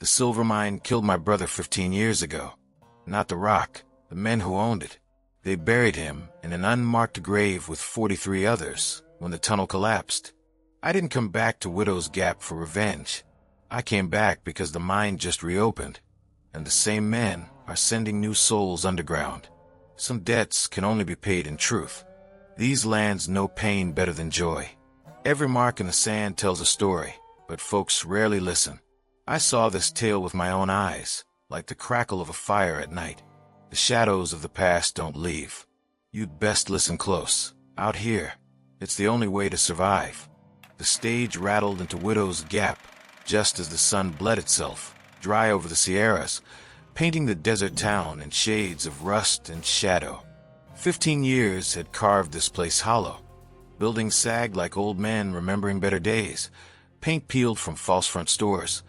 The silver mine killed my brother 15 years ago. Not the rock, the men who owned it. They buried him in an unmarked grave with 43 others when the tunnel collapsed. I didn't come back to Widow's Gap for revenge. I came back because the mine just reopened, and the same men are sending new souls underground. Some debts can only be paid in truth. These lands know pain better than joy. Every mark in the sand tells a story, but folks rarely listen. I saw this tale with my own eyes, like the crackle of a fire at night. The shadows of the past don't leave. You'd best listen close. Out here, it's the only way to survive. The stage rattled into Widow's Gap, just as the sun bled itself, dry over the Sierras, painting the desert town in shades of rust and shadow. 15 years had carved this place hollow. Buildings sagged like old men remembering better days, paint peeled from false front stores,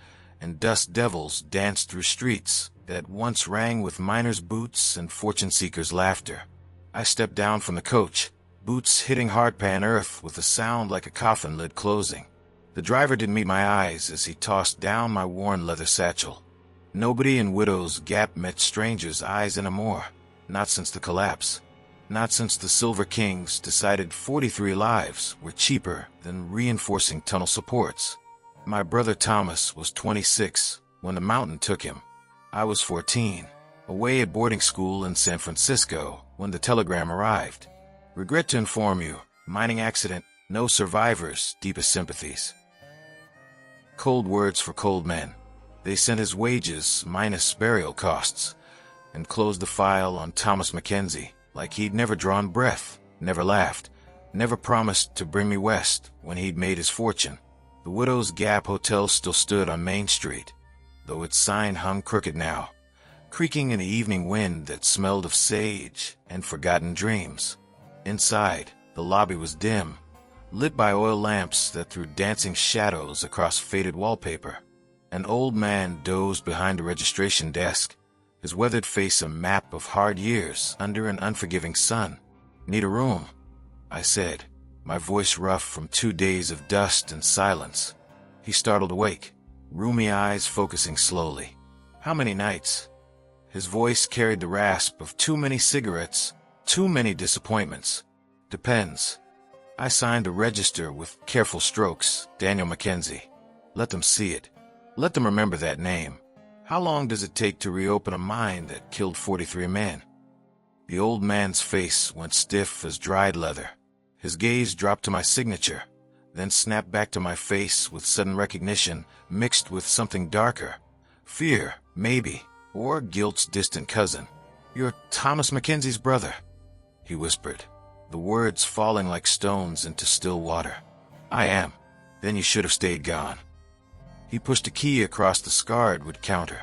and dust devils danced through streets that once rang with miners' boots and fortune-seekers' laughter. I stepped down from the coach, boots hitting hardpan earth with a sound like a coffin lid closing. The driver didn't meet my eyes as he tossed down my worn leather satchel. Nobody in Widow's Gap met strangers' eyes anymore, not since the collapse. Not since the Silver Kings decided 43 lives were cheaper than reinforcing tunnel supports. My brother Thomas was 26 when the mountain took him. I was 14, away at boarding school in San Francisco when the telegram arrived. Regret to inform you, mining accident, no survivors, deepest sympathies. Cold words for cold men. They sent his wages minus burial costs and closed the file on Thomas Mackenzie like he'd never drawn breath, never laughed, never promised to bring me west when he'd made his fortune. The Widow's Gap Hotel still stood on Main Street, though its sign hung crooked now, creaking in the evening wind that smelled of sage and forgotten dreams. Inside, the lobby was dim, lit by oil lamps that threw dancing shadows across faded wallpaper. An old man dozed behind a registration desk, his weathered face a map of hard years under an unforgiving sun. "Need a room?" I said, my voice rough from 2 days of dust and silence. He startled awake, roomy eyes focusing slowly. "How many nights?" His voice carried the rasp of too many cigarettes, too many disappointments. "Depends." I signed the register with careful strokes, Daniel Mackenzie. Let them see it. Let them remember that name. How long does it take to reopen a mine that killed 43 men? The old man's face went stiff as dried leather. His gaze dropped to my signature, then snapped back to my face with sudden recognition mixed with something darker. Fear, maybe, or guilt's distant cousin. "You're Thomas Mackenzie's brother," he whispered, the words falling like stones into still water. "I am." "Then you should have stayed gone." He pushed a key across the scarred wood counter.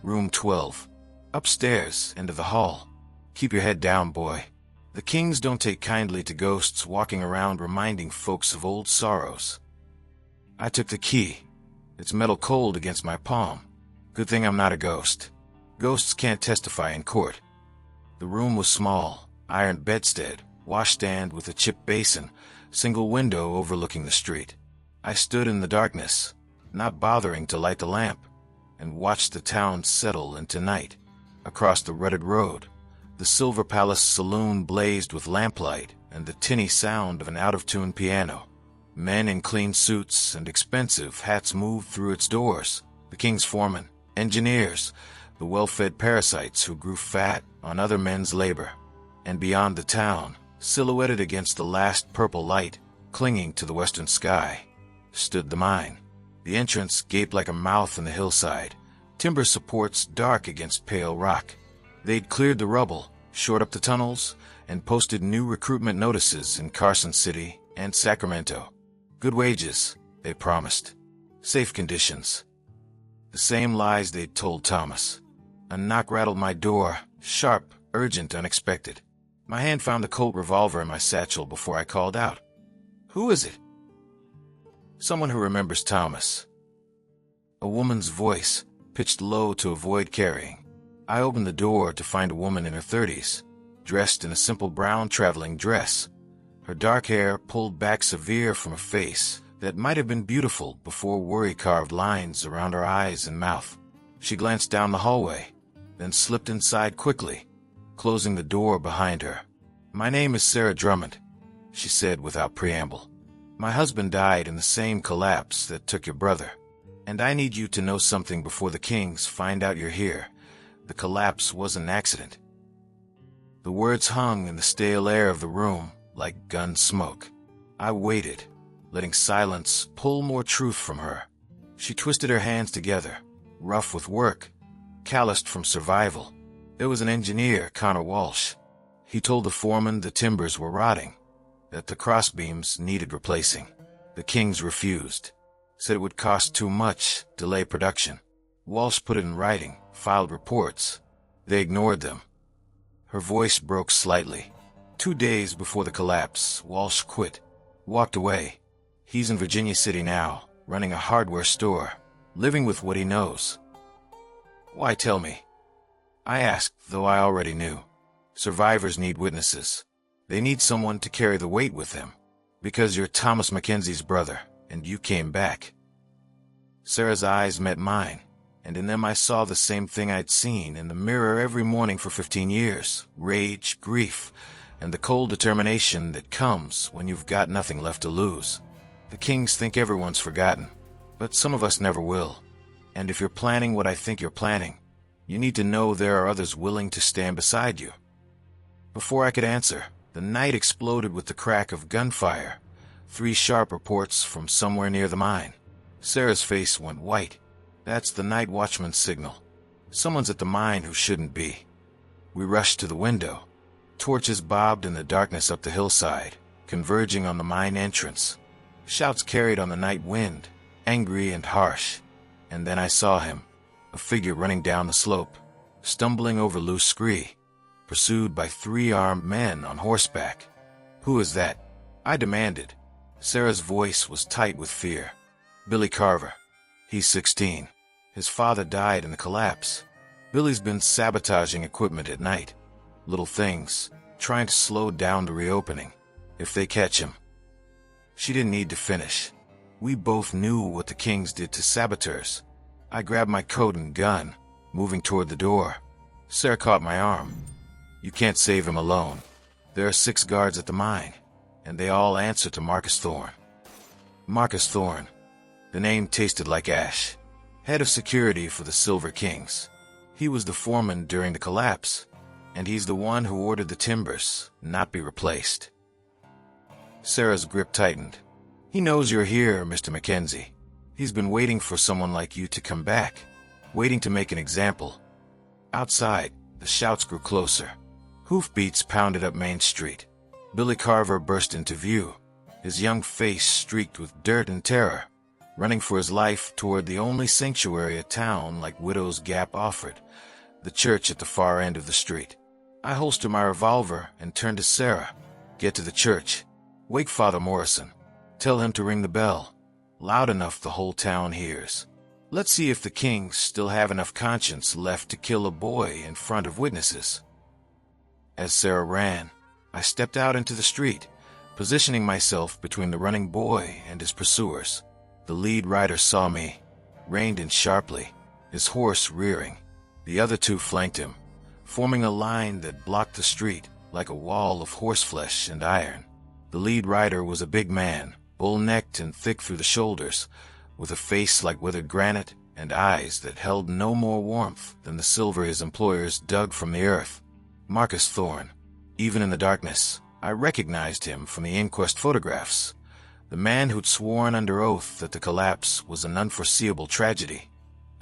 "Room 12. Upstairs, into the hall. Keep your head down, boy. The Kings don't take kindly to ghosts walking around reminding folks of old sorrows." I took the key. Its metal cold against my palm. Good thing I'm not a ghost. Ghosts can't testify in court. The room was small, iron bedstead, washstand with a chipped basin, single window overlooking the street. I stood in the darkness, not bothering to light the lamp, and watched the town settle into night. Across the rutted road, the Silver Palace saloon blazed with lamplight and the tinny sound of an out-of-tune piano. Men in clean suits and expensive hats moved through its doors, the King's foremen, engineers, the well-fed parasites who grew fat on other men's labor. And beyond the town, silhouetted against the last purple light, clinging to the western sky, stood the mine. The entrance gaped like a mouth in the hillside, timber supports dark against pale rock. They'd cleared the rubble, shored up the tunnels, and posted new recruitment notices in Carson City and Sacramento. Good wages, they promised. Safe conditions. The same lies they'd told Thomas. A knock rattled my door, sharp, urgent, unexpected. My hand found the Colt revolver in my satchel before I called out. "Who is it?" "Someone who remembers Thomas." A woman's voice, pitched low to avoid carrying. I opened the door to find a woman in her 30s, dressed in a simple brown traveling dress. Her dark hair pulled back severe from a face that might have been beautiful before worry carved lines around her eyes and mouth. She glanced down the hallway, then slipped inside quickly, closing the door behind her. "My name is Sarah Drummond," she said without preamble. "My husband died in the same collapse that took your brother, and I need you to know something before the Kings find out you're here. The collapse was an accident." The words hung in the stale air of the room like gun smoke. I waited, letting silence pull more truth from her. She twisted her hands together, rough with work, calloused from survival. There was an engineer, Connor Walsh. He told the foreman the timbers were rotting, that the crossbeams needed replacing. The Kings refused, said it would cost too much, delay production. Walsh put it in writing, filed reports. They ignored them. Her voice broke slightly. 2 days before the collapse, Walsh quit, walked away. He's in Virginia City now, running a hardware store, living with what he knows. "Why tell me?" I asked, though I already knew. Survivors need witnesses. They need someone to carry the weight with them, because you're Thomas Mackenzie's brother, and you came back. Sarah's eyes met mine, and in them I saw the same thing I'd seen in the mirror every morning for 15 years, rage, grief, and the cold determination that comes when you've got nothing left to lose. The Kings think everyone's forgotten, but some of us never will. And if you're planning what I think you're planning, you need to know there are others willing to stand beside you. Before I could answer, the night exploded with the crack of gunfire, 3 sharp reports from somewhere near the mine. Sarah's face went white. That's the night watchman's signal. Someone's at the mine who shouldn't be. We rushed to the window. Torches bobbed in the darkness up the hillside, converging on the mine entrance. Shouts carried on the night wind, angry and harsh. And then I saw him, a figure running down the slope, stumbling over loose scree, pursued by 3 armed men on horseback. "Who is that?" I demanded. Sarah's voice was tight with fear. "Billy Carver. He's 16. His father died in the collapse. Billy's been sabotaging equipment at night. Little things, trying to slow down the reopening. If they catch him." She didn't need to finish. We both knew what the Kings did to saboteurs. I grabbed my coat and gun, moving toward the door. Sarah caught my arm. "You can't save him alone. There are 6 guards at the mine, and they all answer to Marcus Thorne." Marcus Thorne. The name tasted like ash. Head of security for the Silver Kings. He was the foreman during the collapse, and he's the one who ordered the timbers not be replaced. Sarah's grip tightened. "He knows you're here, Mr. Mackenzie. He's been waiting for someone like you to come back, waiting to make an example." Outside, the shouts grew closer. Hoofbeats pounded up Main Street. Billy Carver burst into view, his young face streaked with dirt and terror, running for his life toward the only sanctuary a town like Widow's Gap offered, the church at the far end of the street. I holstered my revolver and turned to Sarah. "Get to the church. Wake Father Morrison. Tell him to ring the bell, loud enough the whole town hears. Let's see if the Kings still have enough conscience left to kill a boy in front of witnesses." As Sarah ran, I stepped out into the street, positioning myself between the running boy and his pursuers. The lead rider saw me, reined in sharply, his horse rearing. The other 2 flanked him, forming a line that blocked the street like a wall of horseflesh and iron. The lead rider was a big man, bull-necked and thick through the shoulders, with a face like withered granite and eyes that held no more warmth than the silver his employers dug from the earth. Marcus Thorne. Even in the darkness, I recognized him from the inquest photographs. The man who'd sworn under oath that the collapse was an unforeseeable tragedy,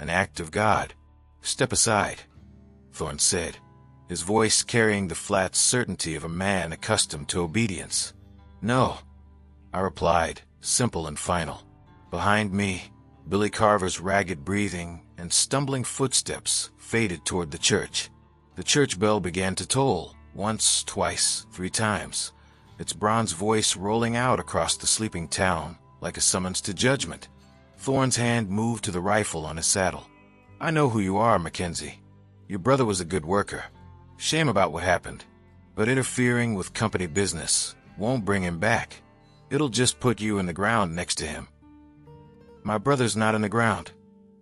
an act of God. "Step aside," Thorne said, his voice carrying the flat certainty of a man accustomed to obedience. "No," I replied, simple and final. Behind me, Billy Carver's ragged breathing and stumbling footsteps faded toward the church. The church bell began to toll, once, twice, 3 times, its bronze voice rolling out across the sleeping town like a summons to judgment. Thorne's hand moved to the rifle on his saddle. "I know who you are, Mackenzie. Your brother was a good worker. Shame about what happened, but interfering with company business won't bring him back. It'll just put you in the ground next to him." "My brother's not in the ground,"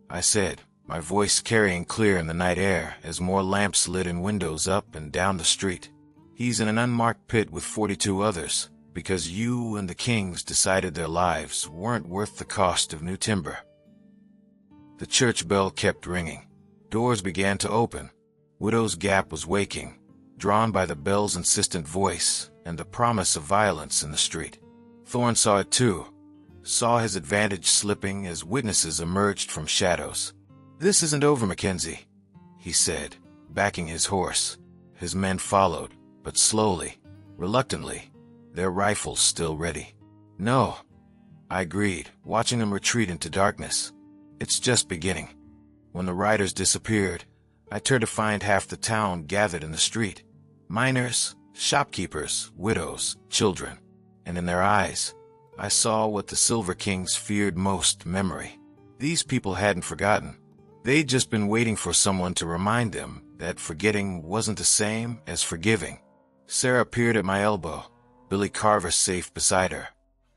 I said, my voice carrying clear in the night air as more lamps lit in windows up and down the street. He's in an unmarked pit with 42 others, because you and the kings decided their lives weren't worth the cost of new timber. The church bell kept ringing. Doors began to open. Widow's Gap was waking, drawn by the bell's insistent voice and the promise of violence in the street. Thorne saw it too, saw his advantage slipping as witnesses emerged from shadows. "This isn't over, Mackenzie," he said, backing his horse. His men followed, but slowly, reluctantly, their rifles still ready. "No," I agreed, watching them retreat into darkness. "It's just beginning." When the riders disappeared, I turned to find half the town gathered in the street. Miners, shopkeepers, widows, children. And in their eyes, I saw what the Silver Kings feared most: memory. These people hadn't forgotten. They'd just been waiting for someone to remind them that forgetting wasn't the same as forgiving. Sarah appeared at my elbow, Billy Carver safe beside her.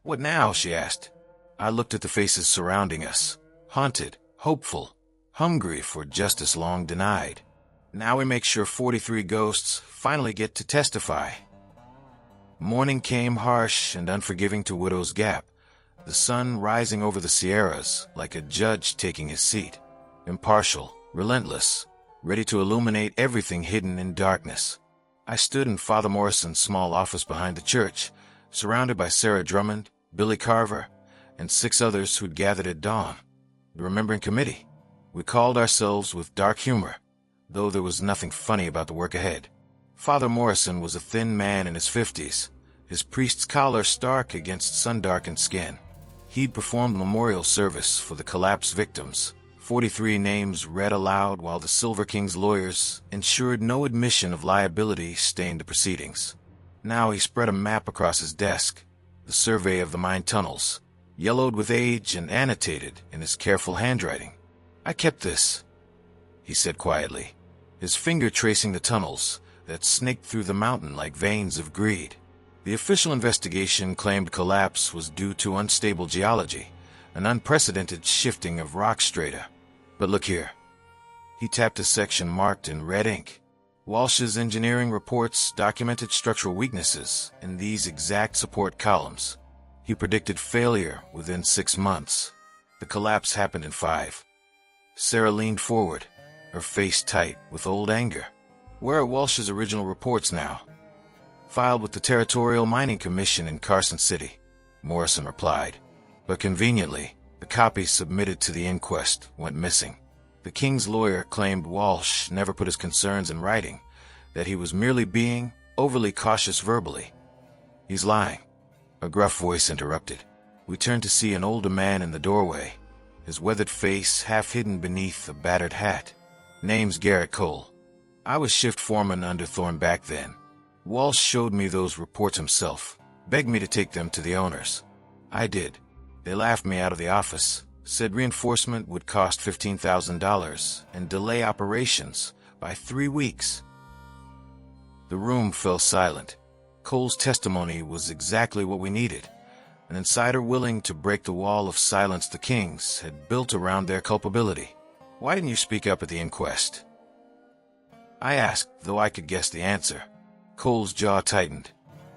"What now?" she asked. I looked at the faces surrounding us, haunted, hopeful, hungry for justice long denied. "Now we make sure 43 ghosts finally get to testify." Morning came harsh and unforgiving to Widow's Gap, the sun rising over the Sierras like a judge taking his seat, impartial, relentless, ready to illuminate everything hidden in darkness. I stood in Father Morrison's small office behind the church, surrounded by Sarah Drummond, Billy Carver, and 6 others who'd gathered at dawn, the Remembering Committee. We called ourselves with dark humor, though there was nothing funny about the work ahead. Father Morrison was a thin man in his 50s, his priest's collar stark against sun-darkened skin. He'd performed the memorial service for the collapse victims, 43 names read aloud while the Silver King's lawyers ensured no admission of liability stained the proceedings. Now he spread a map across his desk, the survey of the mine tunnels, yellowed with age and annotated in his careful handwriting. "I kept this," he said quietly, his finger tracing the tunnels that snaked through the mountain like veins of greed. The official investigation claimed collapse was due to unstable geology, an unprecedented shifting of rock strata. But look here. He tapped a section marked in red ink. Walsh's engineering reports documented structural weaknesses in these exact support columns. He predicted failure within 6 months. The collapse happened in 5. Sarah leaned forward, her face tight with old anger. "Where are Walsh's original reports now?" "Filed with the Territorial Mining Commission in Carson City," Morrison replied. But conveniently, the copies submitted to the inquest went missing. The King's lawyer claimed Walsh never put his concerns in writing, that he was merely being overly cautious verbally. "He's lying," a gruff voice interrupted. We turned to see an older man in the doorway, his weathered face half hidden beneath a battered hat. "Name's Garrett Cole. I was shift foreman under Thorne back then. Walsh showed me those reports himself, begged me to take them to the owners. I did. They laughed me out of the office, said reinforcement would cost $15,000 and delay operations by 3 weeks. The room fell silent. Cole's testimony was exactly what we needed. An insider willing to break the wall of silence the Kings had built around their culpability. "Why didn't you speak up at the inquest?" I asked, though I could guess the answer. Cole's jaw tightened.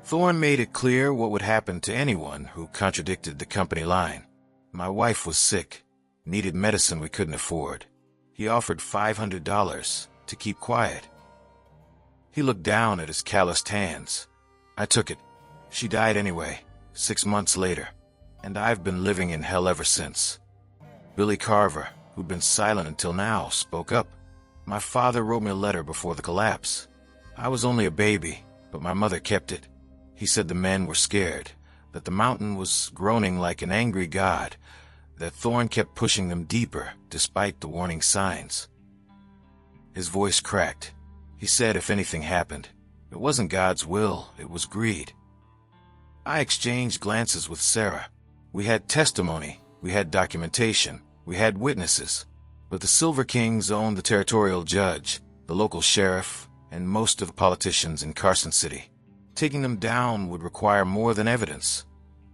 Thorne made it clear what would happen to anyone who contradicted the company line. My wife was sick, needed medicine we couldn't afford. He offered $500 to keep quiet. He looked down at his calloused hands. I took it. She died anyway, 6 months later, and I've been living in hell ever since. Billy Carver, who'd been silent until now, spoke up. "My father wrote me a letter before the collapse. I was only a baby, but my mother kept it. He said the men were scared, that the mountain was groaning like an angry god, that Thorne kept pushing them deeper despite the warning signs." His voice cracked. He said if anything happened, it wasn't God's will, it was greed. I exchanged glances with Sarah. We had testimony, we had documentation, we had witnesses. But the Silver Kings owned the territorial judge, the local sheriff, and most of the politicians in Carson City. Taking them down would require more than evidence.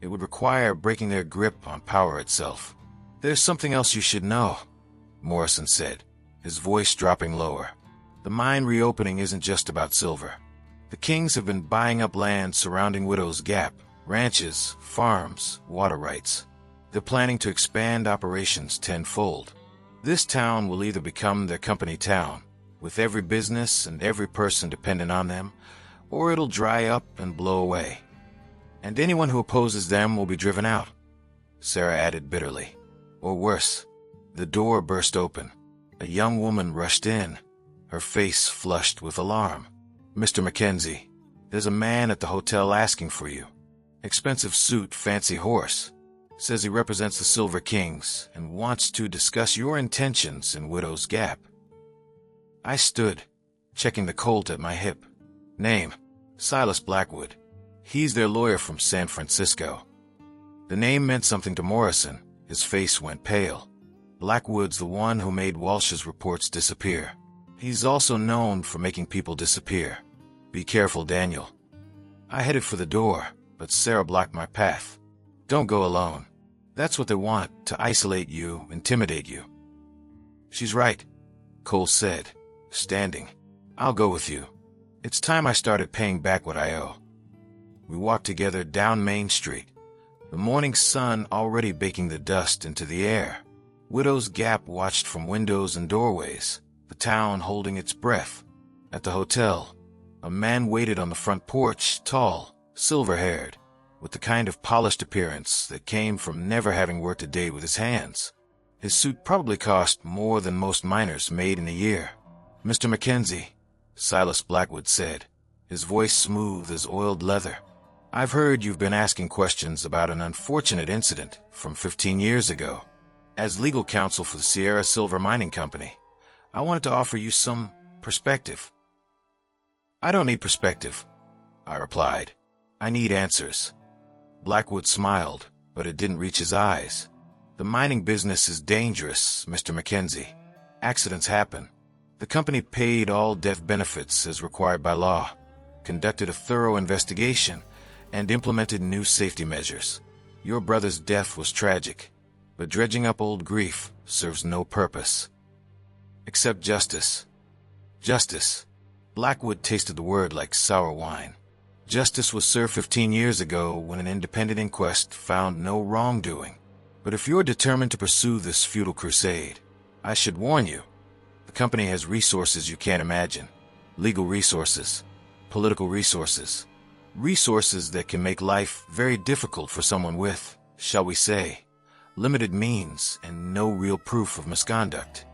It would require breaking their grip on power itself. "There's something else you should know," Morrison said, his voice dropping lower. The mine reopening isn't just about silver. The Kings have been buying up land surrounding Widow's Gap, ranches, farms, water rights. They're planning to expand operations tenfold. This town will either become their company town, with every business and every person dependent on them, or it'll dry up and blow away. And anyone who opposes them will be driven out, Sarah added bitterly. Or worse. The door burst open. A young woman rushed in, her face flushed with alarm. Mr. Mackenzie, there's a man at the hotel asking for you. Expensive suit, fancy horse. Says he represents the Silver Kings and wants to discuss your intentions in Widow's Gap. I stood, checking the Colt at my hip. Name, Silas Blackwood. He's their lawyer from San Francisco. The name meant something to Morrison. His face went pale. Blackwood's the one who made Walsh's reports disappear. He's also known for making people disappear. Be careful, Daniel. I headed for the door, but Sarah blocked my path. Don't go alone. That's what they want, to isolate you, intimidate you. She's right, Cole said, standing. I'll go with you. It's time I started paying back what I owe. We walked together down Main Street, the morning sun already baking the dust into the air. Widow's Gap watched from windows and doorways, the town holding its breath. At the hotel, a man waited on the front porch, tall, silver-haired, with the kind of polished appearance that came from never having worked a day with his hands. His suit probably cost more than most miners made in a year. Mr. Mackenzie, Silas Blackwood said, his voice smooth as oiled leather. I've heard you've been asking questions about an unfortunate incident from 15 years ago. As legal counsel for the Sierra Silver Mining Company, I wanted to offer you some perspective. I don't need perspective, I replied. I need answers. Blackwood smiled, but it didn't reach his eyes. The mining business is dangerous, Mr. Mackenzie. Accidents happen. The company paid all death benefits as required by law, conducted a thorough investigation, and implemented new safety measures. Your brother's death was tragic, but dredging up old grief serves no purpose. Except justice. Justice. Blackwood tasted the word like sour wine. Justice was served 15 years ago when an independent inquest found no wrongdoing. But if you're determined to pursue this futile crusade, I should warn you. The company has resources you can't imagine. Legal resources. Political resources. Resources that can make life very difficult for someone with, shall we say, limited means and no real proof of misconduct.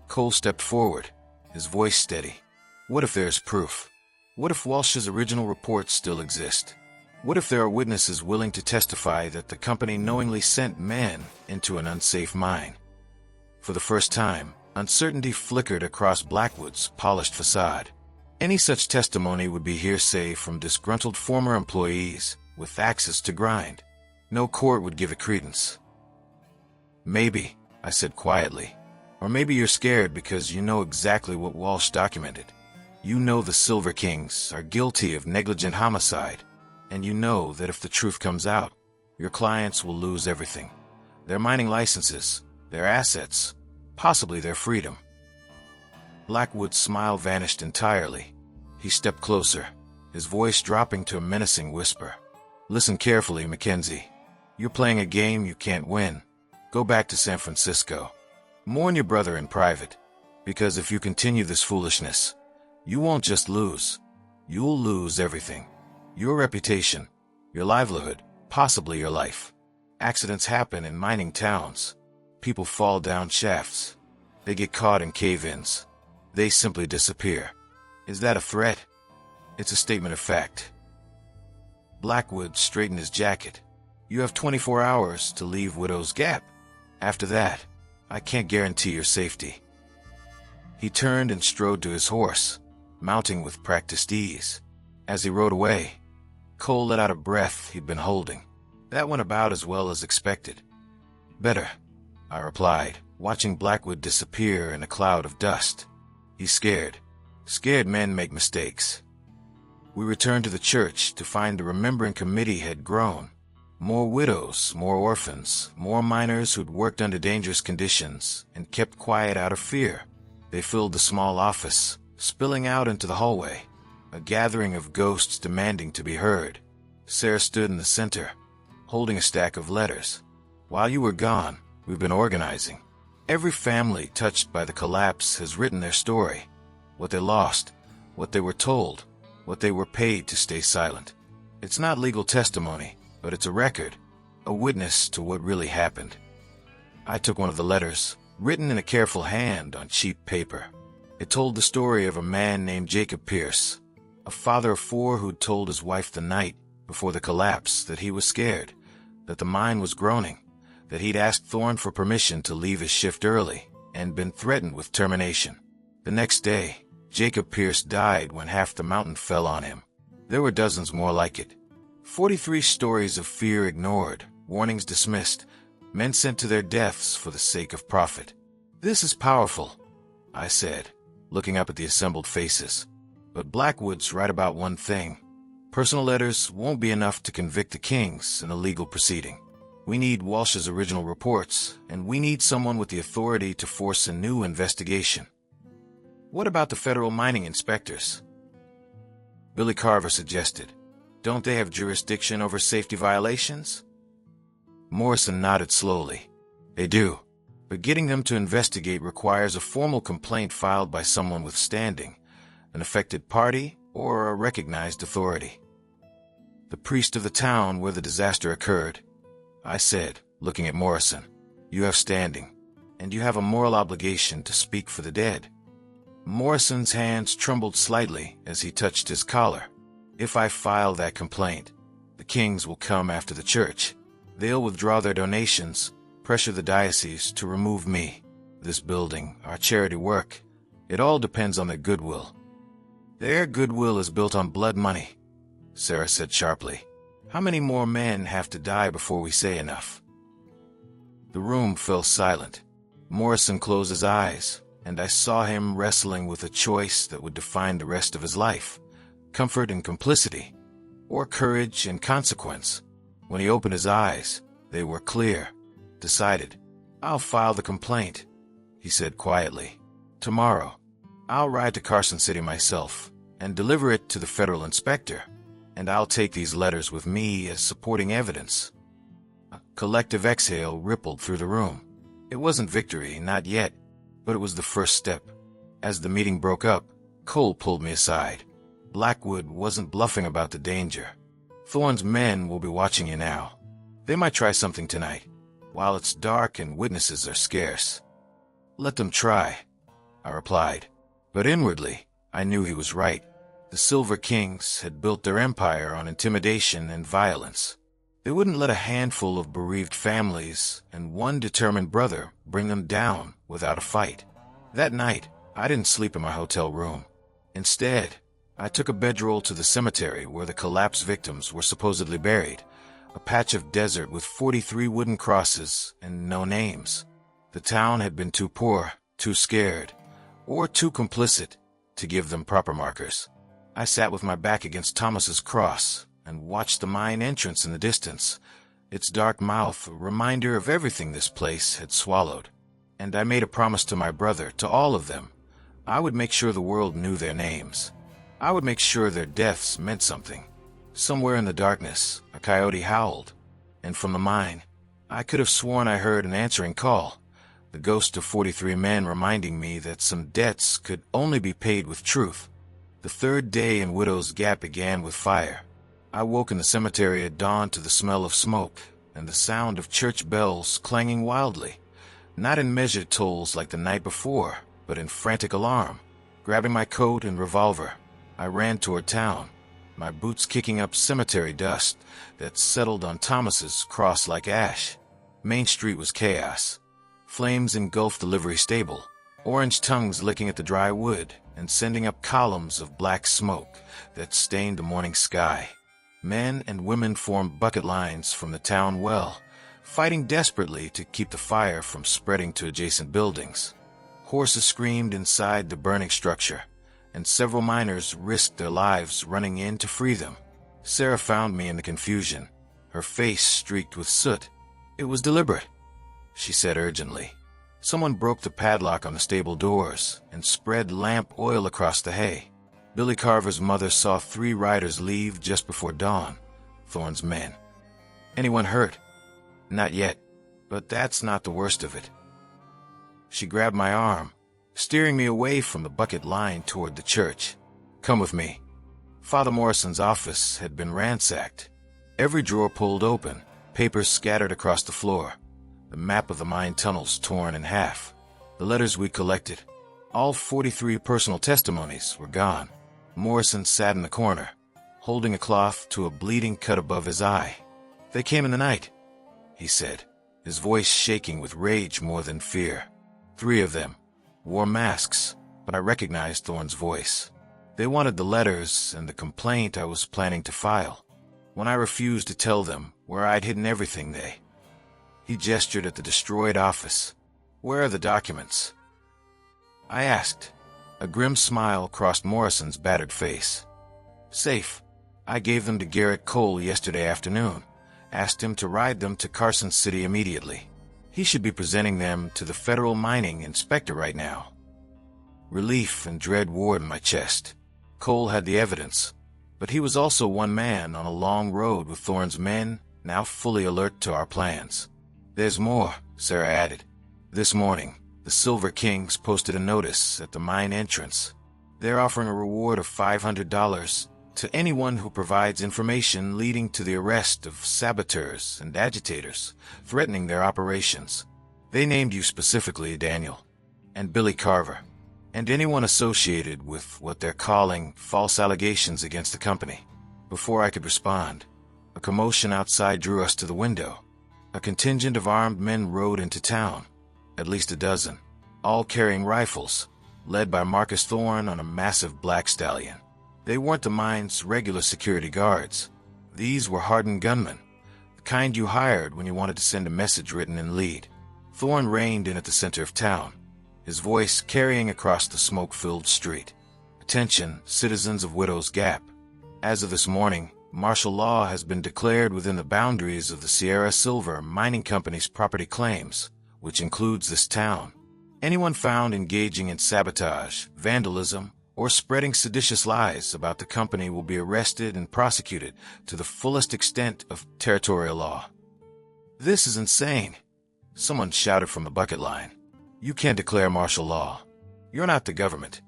Cole stepped forward, his voice steady. What if there's proof? What if Walsh's original reports still exist? What if there are witnesses willing to testify that the company knowingly sent men into an unsafe mine? For the first time, uncertainty flickered across Blackwood's polished facade. Any such testimony would be hearsay from disgruntled former employees with axes to grind. No court would give it credence. Maybe, I said quietly. Or maybe you're scared because you know exactly what Walsh documented. You know the Silver Kings are guilty of negligent homicide, and you know that if the truth comes out, your clients will lose everything. Their mining licenses, their assets, possibly their freedom. Blackwood's smile vanished entirely. He stepped closer, his voice dropping to a menacing whisper. Listen carefully, Mackenzie. You're playing a game you can't win. Go back to San Francisco. Mourn your brother in private, because if you continue this foolishness, you won't just lose. You'll lose everything. Your reputation, your livelihood, possibly your life. Accidents happen in mining towns. People fall down shafts. They get caught in cave-ins. They simply disappear. Is that a threat? It's a statement of fact. Blackwood straightened his jacket. You have 24 hours to leave Widow's Gap. After that, I can't guarantee your safety. He turned and strode to his horse, mounting with practiced ease. As he rode away, Cole let out a breath he'd been holding. That went about as well as expected. Better, I replied, watching Blackwood disappear in a cloud of dust. He's scared. Scared men make mistakes. We returned to the church to find the remembering committee had grown. More widows, more orphans, more miners who'd worked under dangerous conditions and kept quiet out of fear. They filled the small office, spilling out into the hallway, a gathering of ghosts demanding to be heard. Sarah stood in the center, holding a stack of letters. While you were gone, we've been organizing. Every family touched by the collapse has written their story. What they lost, what they were told, what they were paid to stay silent. It's not legal testimony, but it's a record, a witness to what really happened. I took one of the letters, written in a careful hand on cheap paper. It told the story of a man named Jacob Pierce, a father of 4 who'd told his wife the night before the collapse that he was scared, that the mine was groaning, that he'd asked Thorne for permission to leave his shift early and been threatened with termination. The next day, Jacob Pierce died when half the mountain fell on him. There were dozens more like it. 43 stories of fear ignored, warnings dismissed, men sent to their deaths for the sake of profit. This is powerful, I said, looking up at the assembled faces. But Blackwood's right about one thing. Personal letters won't be enough to convict the Kings in a legal proceeding. We need Walsh's original reports, and we need someone with the authority to force a new investigation. What about the federal mining inspectors? Billy Carver suggested. Don't they have jurisdiction over safety violations? Morrison nodded slowly. They do, but getting them to investigate requires a formal complaint filed by someone with standing, an affected party, or a recognized authority. The priest of the town where the disaster occurred, I said, looking at Morrison. You have standing, and you have a moral obligation to speak for the dead. Morrison's hands trembled slightly as he touched his collar. If I file that complaint, the Kings will come after the church. They'll withdraw their donations, pressure the diocese to remove me, this building, our charity work. It all depends on their goodwill. Their goodwill is built on blood money, Sarah said sharply. How many more men have to die before we say enough? The room fell silent. Morrison closed his eyes, and I saw him wrestling with a choice that would define the rest of his life. Comfort and complicity, or courage and consequence. When he opened his eyes, they were clear, decided. I'll file the complaint, he said quietly. Tomorrow, I'll ride to Carson City myself and deliver it to the federal inspector, and I'll take these letters with me as supporting evidence. A collective exhale rippled through the room. It wasn't victory, not yet, but it was the first step. As the meeting broke up, Cole pulled me aside. Blackwood wasn't bluffing about the danger. Thorne's men will be watching you now. They might try something tonight, while it's dark and witnesses are scarce. Let them try, I replied. But inwardly, I knew he was right. The Silver Kings had built their empire on intimidation and violence. They wouldn't let a handful of bereaved families and one determined brother bring them down without a fight. That night, I didn't sleep in my hotel room. Instead, I took a bedroll to the cemetery where the collapse victims were supposedly buried, a patch of desert with 43 wooden crosses and no names. The town had been too poor, too scared, or too complicit to give them proper markers. I sat with my back against Thomas's cross and watched the mine entrance in the distance, its dark mouth a reminder of everything this place had swallowed. And I made a promise to my brother, to all of them. I would make sure the world knew their names. I would make sure their deaths meant something. Somewhere in the darkness, a coyote howled, and from the mine, I could have sworn I heard an answering call, the ghost of 43 men reminding me that some debts could only be paid with truth. The third day in Widow's Gap began with fire. I woke in the cemetery at dawn to the smell of smoke and the sound of church bells clanging wildly, not in measured tolls like the night before, but in frantic alarm. Grabbing my coat and revolver, I ran toward town, my boots kicking up cemetery dust that settled on Thomas's cross like ash. Main Street was chaos. Flames engulfed the livery stable, orange tongues licking at the dry wood and sending up columns of black smoke that stained the morning sky. Men and women formed bucket lines from the town well, fighting desperately to keep the fire from spreading to adjacent buildings. Horses screamed inside the burning structure, and several miners risked their lives running in to free them. Sarah found me in the confusion, her face streaked with soot. "It was deliberate," she said urgently. "Someone broke the padlock on the stable doors and spread lamp oil across the hay. Billy Carver's mother saw 3 riders leave just before dawn, Thorne's men. Anyone hurt?" "Not yet, but that's not the worst of it." She grabbed my arm, steering me away from the bucket line toward the church. "Come with me." Father Morrison's office had been ransacked. Every drawer pulled open, papers scattered across the floor, the map of the mine tunnels torn in half, the letters we collected. All 43 personal testimonies were gone. Morrison sat in the corner, holding a cloth to a bleeding cut above his eye. "They came in the night," he said, his voice shaking with rage more than fear. 3 of them wore masks, but I recognized Thorne's voice. They wanted the letters and the complaint I was planning to file. When I refused to tell them where I'd hidden everything, He gestured at the destroyed office. "Where are the documents?" I asked. A grim smile crossed Morrison's battered face. "Safe. I gave them to Garrett Cole yesterday afternoon. Asked him to ride them to Carson City immediately. He should be presenting them to the federal mining inspector right now." Relief and dread warred in my chest. Cole had the evidence, but he was also one man on a long road with Thorne's men, now fully alert to our plans. "There's more," Sarah added. "This morning, the Silver Kings posted a notice at the mine entrance. They're offering a reward of $500 to anyone who provides information leading to the arrest of saboteurs and agitators threatening their operations. They named you specifically, Daniel, and Billy Carver, and anyone associated with what they're calling false allegations against the company." Before I could respond, a commotion outside drew us to the window. A contingent of armed men rode into town, at least a dozen, all carrying rifles, led by Marcus Thorne on a massive black stallion. They weren't the mine's regular security guards. These were hardened gunmen, the kind you hired when you wanted to send a message written in lead. Thorne reined in at the center of town, his voice carrying across the smoke-filled street. "Attention, citizens of Widow's Gap. As of this morning, martial law has been declared within the boundaries of the Sierra Silver Mining Company's property claims, which includes this town. Anyone found engaging in sabotage, vandalism, or spreading seditious lies about the company will be arrested and prosecuted to the fullest extent of territorial law." "This is insane," someone shouted from the bucket line. "You can't declare martial law. You're not the government."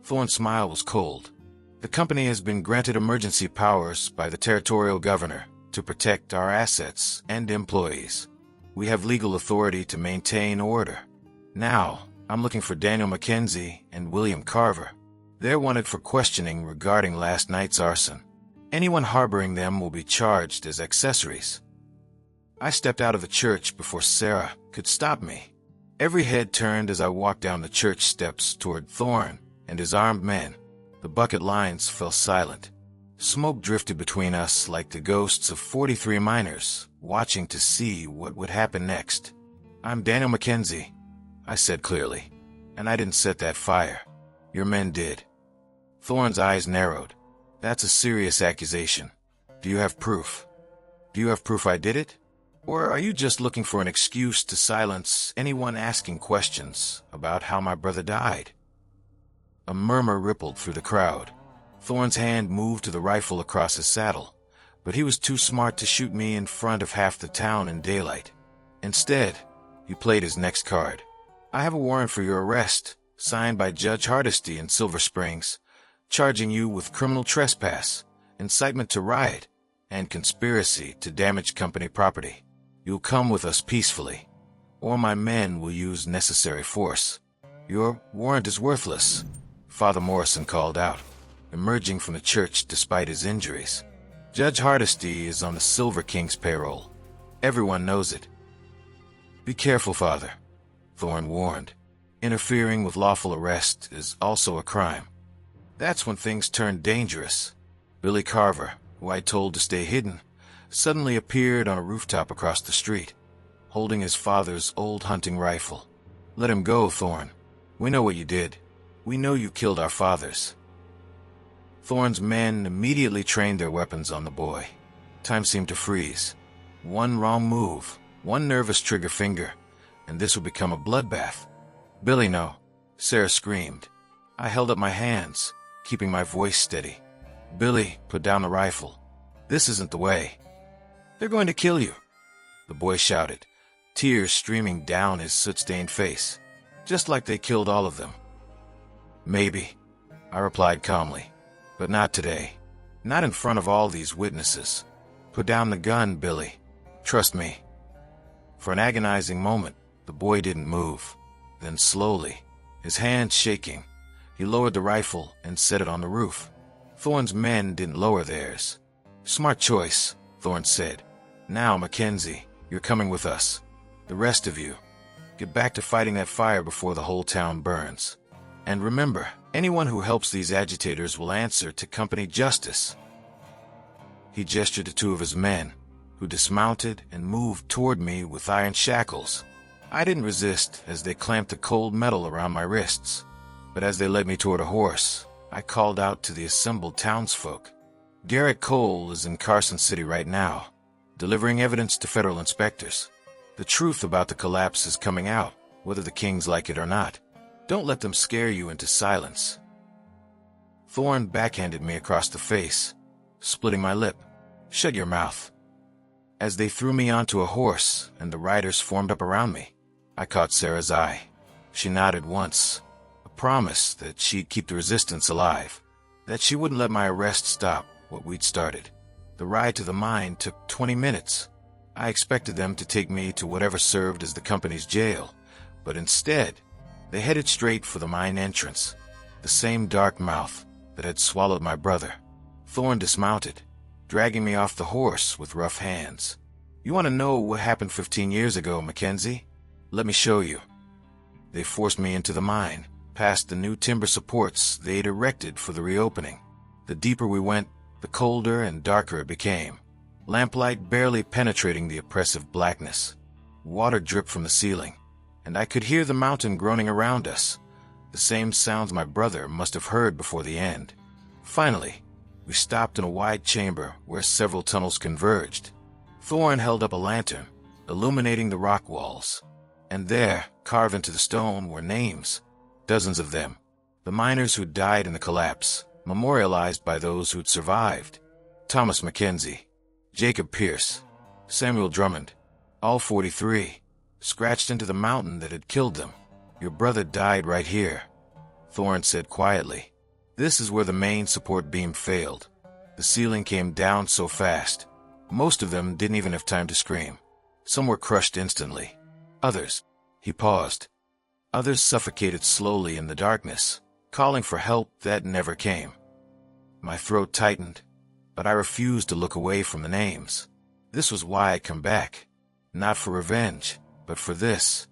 Thorne's smile was cold. "The company has been granted emergency powers by the territorial governor to protect our assets and employees. We have legal authority to maintain order. Now, I'm looking for Daniel Mackenzie and William Carver. They're wanted for questioning regarding last night's arson. Anyone harboring them will be charged as accessories." I stepped out of the church before Sarah could stop me. Every head turned as I walked down the church steps toward Thorne and his armed men. The bucket lines fell silent. Smoke drifted between us like the ghosts of 43 miners watching to see what would happen next. "I'm Daniel Mackenzie," I said clearly, "and I didn't set that fire. Your men did." Thorne's eyes narrowed. "That's a serious accusation. Do you have proof? Do you have proof I did it? Or are you just looking for an excuse to silence anyone asking questions about how my brother died?" A murmur rippled through the crowd. Thorne's hand moved to the rifle across his saddle, but he was too smart to shoot me in front of half the town in daylight. Instead, he played his next card. "I have a warrant for your arrest, signed by Judge Hardesty in Silver Springs, charging you with criminal trespass, incitement to riot, and conspiracy to damage company property. You'll come with us peacefully, or my men will use necessary force." "Your warrant is worthless," Father Morrison called out, emerging from the church despite his injuries. "Judge Hardesty is on the Silver King's payroll. Everyone knows it." "Be careful, Father," Thorne warned. "Interfering with lawful arrest is also a crime." That's when things turned dangerous. Billy Carver, who I told to stay hidden, suddenly appeared on a rooftop across the street, holding his father's old hunting rifle. "Let him go, Thorne. We know what you did. We know you killed our fathers." Thorne's men immediately trained their weapons on the boy. Time seemed to freeze. One wrong move, one nervous trigger finger, and this would become a bloodbath. "Billy, no," Sarah screamed. I held up my hands, keeping my voice steady. "Billy, put down the rifle. This isn't the way. They're going to kill you," the boy shouted, tears streaming down his soot-stained face, "just like they killed all of them." "Maybe," I replied calmly, "but not today. Not in front of all these witnesses. Put down the gun, Billy. Trust me." For an agonizing moment, the boy didn't move. Then slowly, his hands shaking, he lowered the rifle and set it on the roof. Thorne's men didn't lower theirs. "Smart choice," Thorne said. "Now, Mackenzie, you're coming with us. The rest of you, get back to fighting that fire before the whole town burns. And remember, anyone who helps these agitators will answer to company justice." He gestured to two of his men, who dismounted and moved toward me with iron shackles. I didn't resist as they clamped the cold metal around my wrists, but as they led me toward a horse, I called out to the assembled townsfolk. "Garrett Cole is in Carson City right now, delivering evidence to federal inspectors. The truth about the collapse is coming out, whether the Kings like it or not. Don't let them scare you into silence." Thorne backhanded me across the face, splitting my lip. "Shut your mouth." As they threw me onto a horse and the riders formed up around me, I caught Sarah's eye. She nodded once, a promise that she'd keep the resistance alive, that she wouldn't let my arrest stop what we'd started. The ride to the mine took 20 minutes. I expected them to take me to whatever served as the company's jail, but instead, they headed straight for the mine entrance, the same dark mouth that had swallowed my brother. Thorne dismounted, dragging me off the horse with rough hands. "You want to know what happened 15 years ago, Mackenzie? Let me show you." They forced me into the mine, past the new timber supports they'd erected for the reopening. The deeper we went, the colder and darker it became, lamplight barely penetrating the oppressive blackness. Water dripped from the ceiling, and I could hear the mountain groaning around us, the same sounds my brother must have heard before the end. Finally, we stopped in a wide chamber where several tunnels converged. Thorne held up a lantern, illuminating the rock walls, and there, carved into the stone, were names, dozens of them, the miners who'd died in the collapse, memorialized by those who'd survived. Thomas Mackenzie, Jacob Pierce, Samuel Drummond, all 43, scratched into the mountain that had killed them. "Your brother died right here," Thorne said quietly. "This is where the main support beam failed. The ceiling came down so fast, most of them didn't even have time to scream. Some were crushed instantly. Others," he paused, "others suffocated slowly in the darkness, calling for help that never came." My throat tightened, but I refused to look away from the names. This was why I'd come back, not for revenge, but for this,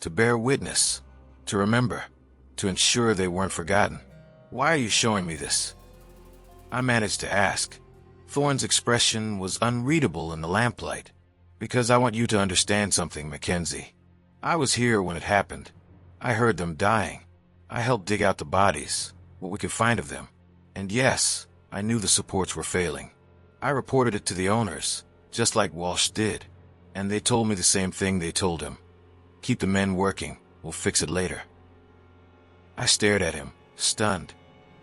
to bear witness, to remember, to ensure they weren't forgotten. "Why are you showing me this?" I managed to ask. Thorne's expression was unreadable in the lamplight. "Because I want you to understand something, Mackenzie. I was here when it happened. I heard them dying. I helped dig out the bodies, what we could find of them. And yes, I knew the supports were failing. I reported it to the owners, just like Walsh did, and they told me the same thing they told him. Keep the men working, we'll fix it later." I stared at him, stunned.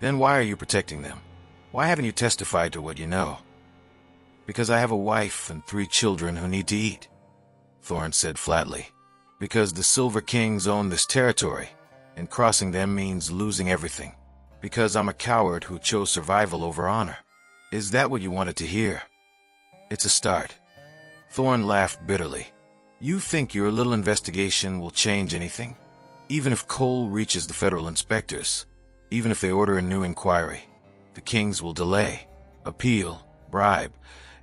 "Then why are you protecting them? Why haven't you testified to what you know?" "Because I have a wife and 3 children who need to eat," Thorne said flatly. "Because the Silver Kings own this territory, and crossing them means losing everything. Because I'm a coward who chose survival over honor. Is that what you wanted to hear?" "It's a start." Thorne laughed bitterly. "You think your little investigation will change anything? Even if Cole reaches the federal inspectors, even if they order a new inquiry, the Kings will delay, appeal, bribe,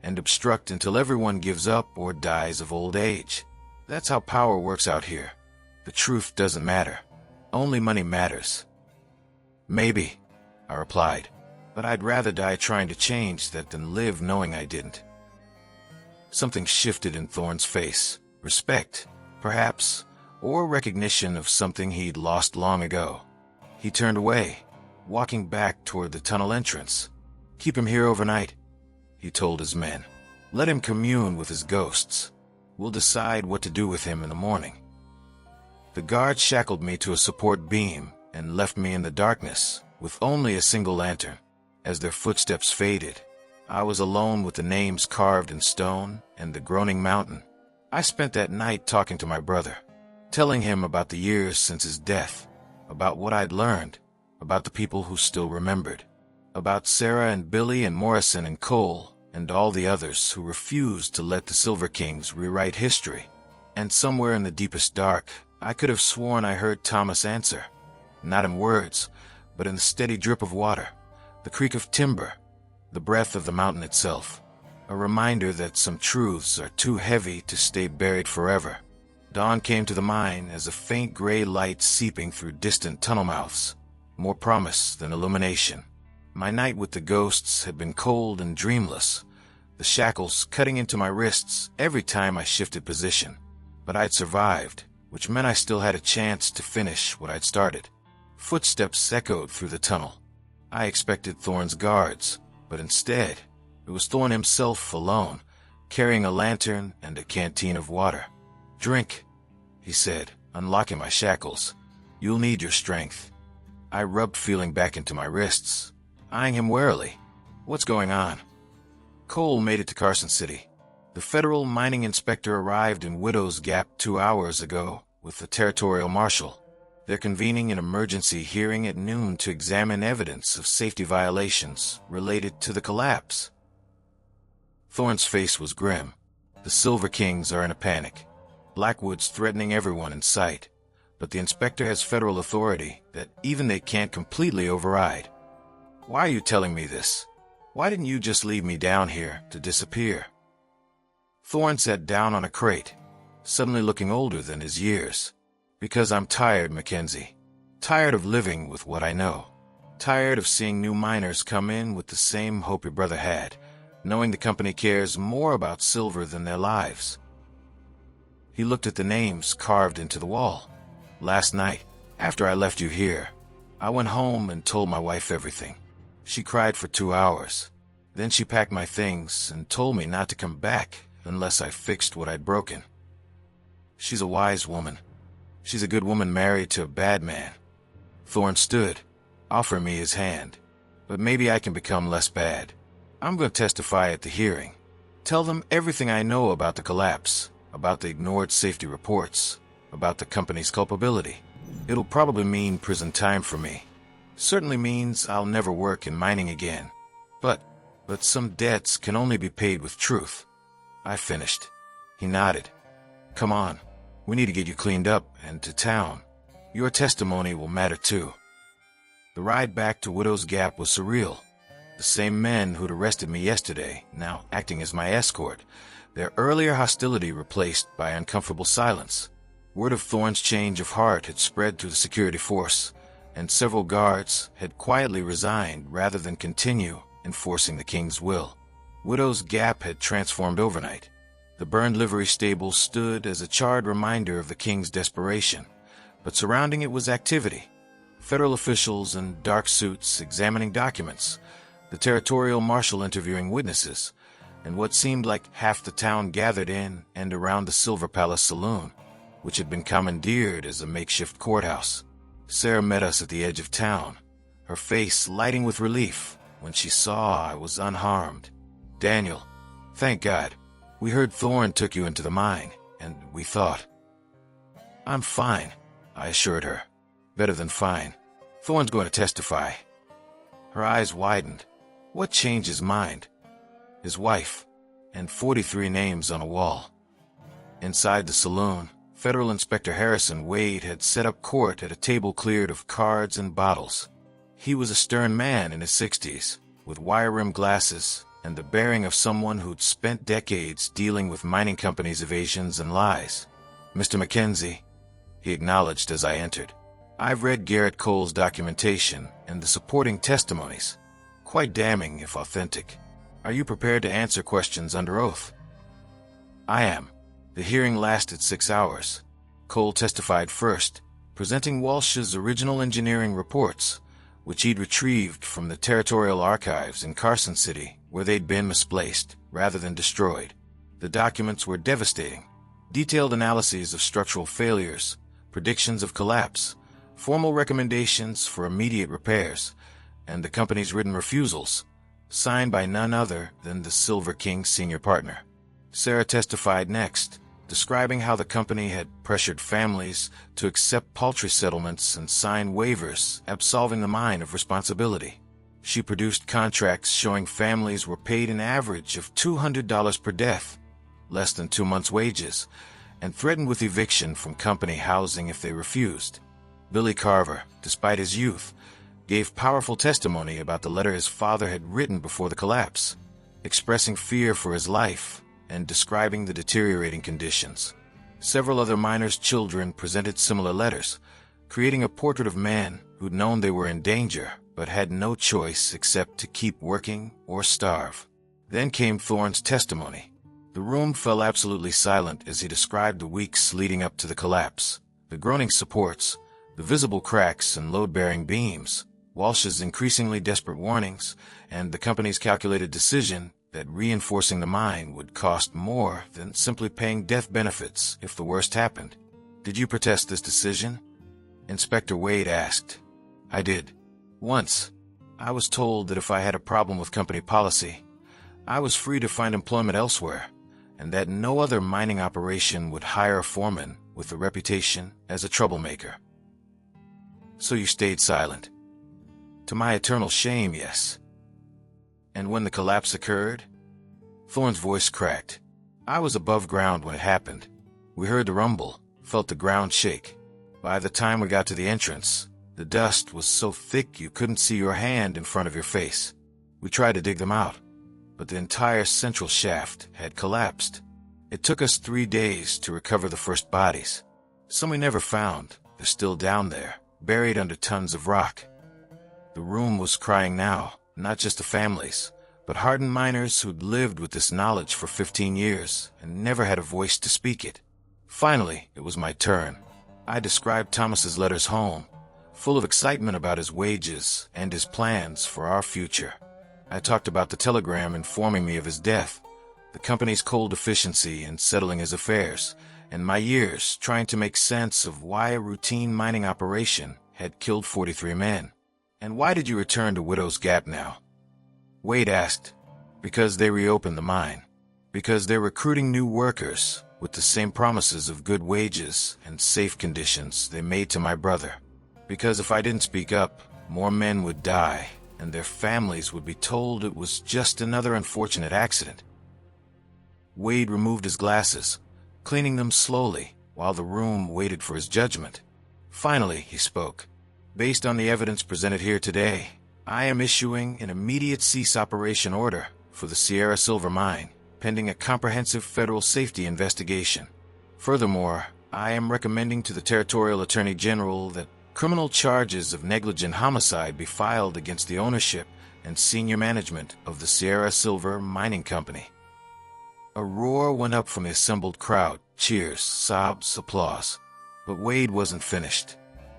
and obstruct until everyone gives up or dies of old age. That's how power works out here. The truth doesn't matter. Only money matters." "Maybe," I replied, "but I'd rather die trying to change that than live knowing I didn't." Something shifted in Thorne's face. Respect, perhaps, or recognition of something he'd lost long ago. He turned away, walking back toward the tunnel entrance. "Keep him here overnight," he told his men. Let him commune with his ghosts. We'll decide what to do with him in the morning. The guard shackled me to a support beam and left me in the darkness with only a single lantern. As their footsteps faded, I was alone with the names carved in stone and the groaning mountain. I spent that night talking to my brother, telling him about the years since his death, about what I'd learned, about the people who still remembered, about Sarah and Billy and Morrison and Cole and all the others who refused to let the Silver Kings rewrite history. And somewhere in the deepest dark, I could have sworn I heard Thomas answer, not in words, but in the steady drip of water, the creak of timber, the breath of the mountain itself, a reminder that some truths are too heavy to stay buried forever. Dawn came to the mine as a faint gray light seeping through distant tunnel mouths, more promise than illumination. My night with the ghosts had been cold and dreamless, the shackles cutting into my wrists every time I shifted position. But I'd survived, which meant I still had a chance to finish what I'd started. Footsteps echoed through the tunnel. I expected Thorne's guards, but instead, it was Thorne himself alone, carrying a lantern and a canteen of water. "Drink," he said, unlocking my shackles. "You'll need your strength." I rubbed feeling back into my wrists, eyeing him warily. "What's going on?" Cole made it to Carson City. The federal mining inspector arrived in Widow's Gap 2 hours ago with the territorial marshal. They're convening an emergency hearing at noon to examine evidence of safety violations related to the collapse. Thorne's face was grim. The Silver Kings are in a panic. Blackwood's threatening everyone in sight, but the inspector has federal authority that even they can't completely override. "Why are you telling me this? Why didn't you just leave me down here to disappear?" Thorne sat down on a crate, suddenly looking older than his years. "Because I'm tired, Mackenzie. Tired of living with what I know. Tired of seeing new miners come in with the same hope your brother had, knowing the company cares more about silver than their lives." He looked at the names carved into the wall. "Last night, after I left you here, I went home and told my wife everything. She cried for 2 hours. Then she packed my things and told me not to come back unless I fixed what I'd broken. She's a wise woman. She's a good woman married to a bad man." Thorne stood, offering me his hand. "But maybe I can become less bad. I'm going to testify at the hearing. Tell them everything I know about the collapse, about the ignored safety reports, about the company's culpability. It'll probably mean prison time for me. Certainly means I'll never work in mining again. But some debts can only be paid with truth." I finished. He nodded. "Come on. We need to get you cleaned up and to town. Your testimony will matter too." The ride back to Widow's Gap was surreal. The same men who'd arrested me yesterday, now acting as my escort, their earlier hostility replaced by uncomfortable silence. Word of Thorne's change of heart had spread through the security force, and several guards had quietly resigned rather than continue enforcing the king's will. Widow's Gap had transformed overnight. The burned livery stable stood as a charred reminder of the king's desperation, but surrounding it was activity. Federal officials in dark suits examining documents, the territorial marshal interviewing witnesses, and what seemed like half the town gathered in and around the Silver Palace saloon, which had been commandeered as a makeshift courthouse. Sarah met us at the edge of town, her face lighting with relief when she saw I was unharmed. "Daniel, thank God. We heard Thorne took you into the mine, and we thought—" "I'm fine," I assured her. "Better than fine. Thorne's going to testify." Her eyes widened. What changed his mind? His wife, and 43 names on a wall. Inside the saloon, Federal Inspector Harrison Wade had set up court at a table cleared of cards and bottles. He was a stern man in his 60s, with wire-rimmed glasses and the bearing of someone who'd spent decades dealing with mining companies' evasions and lies. "Mr. Mackenzie," he acknowledged as I entered. "I've read Garrett Cole's documentation and the supporting testimonies. Quite damning, if authentic. Are you prepared to answer questions under oath?" "I am." The hearing lasted 6 hours. Cole testified first, presenting Walsh's original engineering reports, which he'd retrieved from the territorial archives in Carson City, where they'd been misplaced rather than destroyed. The documents were devastating. Detailed analyses of structural failures, predictions of collapse, formal recommendations for immediate repairs, and the company's written refusals, signed by none other than the Silver King senior partner. Sarah testified next, describing how the company had pressured families to accept paltry settlements and sign waivers absolving the mine of responsibility. She produced contracts showing families were paid an average of $200 per death, less than 2 months' wages, and threatened with eviction from company housing if they refused. Billy Carver, despite his youth, gave powerful testimony about the letter his father had written before the collapse, expressing fear for his life and describing the deteriorating conditions. Several other miners' children presented similar letters, creating a portrait of men who'd known they were in danger but had no choice except to keep working or starve. Then came Thorne's testimony. The room fell absolutely silent as he described the weeks leading up to the collapse, the groaning supports, the visible cracks and load-bearing beams, Walsh's increasingly desperate warnings, and the company's calculated decision that reinforcing the mine would cost more than simply paying death benefits if the worst happened. "Did you protest this decision?" Inspector Wade asked. "I did. Once. I was told that if I had a problem with company policy, I was free to find employment elsewhere, and that no other mining operation would hire a foreman with a reputation as a troublemaker." "So you stayed silent?" "To my eternal shame, yes." "And when the collapse occurred?" Thorne's voice cracked. "I was above ground when it happened. We heard the rumble, felt the ground shake. By the time we got to the entrance, the dust was so thick you couldn't see your hand in front of your face. We tried to dig them out, but the entire central shaft had collapsed. It took us 3 days to recover the first bodies. Some we never found. They're still down there, buried under tons of rock." The room was crying now, not just the families, but hardened miners who'd lived with this knowledge for 15 years and never had a voice to speak it. Finally, it was my turn. I described Thomas's letters home, full of excitement about his wages and his plans for our future. I talked about the telegram informing me of his death, the company's coal deficiency in settling his affairs, and my years trying to make sense of why a routine mining operation had killed 43 men. "And why did you return to Widow's Gap now?" Wade asked. "Because they reopened the mine. Because they're recruiting new workers with the same promises of good wages and safe conditions they made to my brother. Because if I didn't speak up, more men would die, and their families would be told it was just another unfortunate accident." Wade removed his glasses, cleaning them slowly while the room waited for his judgment. Finally, he spoke. "Based on the evidence presented here today, I am issuing an immediate cease operation order for the Sierra Silver Mine, pending a comprehensive federal safety investigation. Furthermore, I am recommending to the Territorial Attorney General that criminal charges of negligent homicide be filed against the ownership and senior management of the Sierra Silver Mining Company." A roar went up from the assembled crowd, cheers, sobs, applause. But Wade wasn't finished.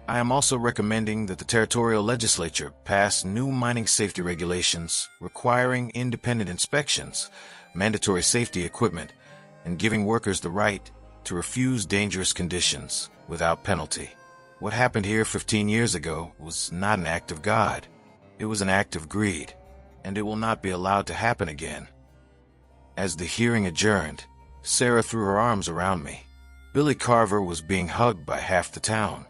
"I am also recommending that the territorial legislature pass new mining safety regulations requiring independent inspections, mandatory safety equipment, and giving workers the right to refuse dangerous conditions without penalty. What happened here 15 years ago was not an act of God. It was an act of greed, and it will not be allowed to happen again." As the hearing adjourned, Sarah threw her arms around me. Billy Carver was being hugged by half the town.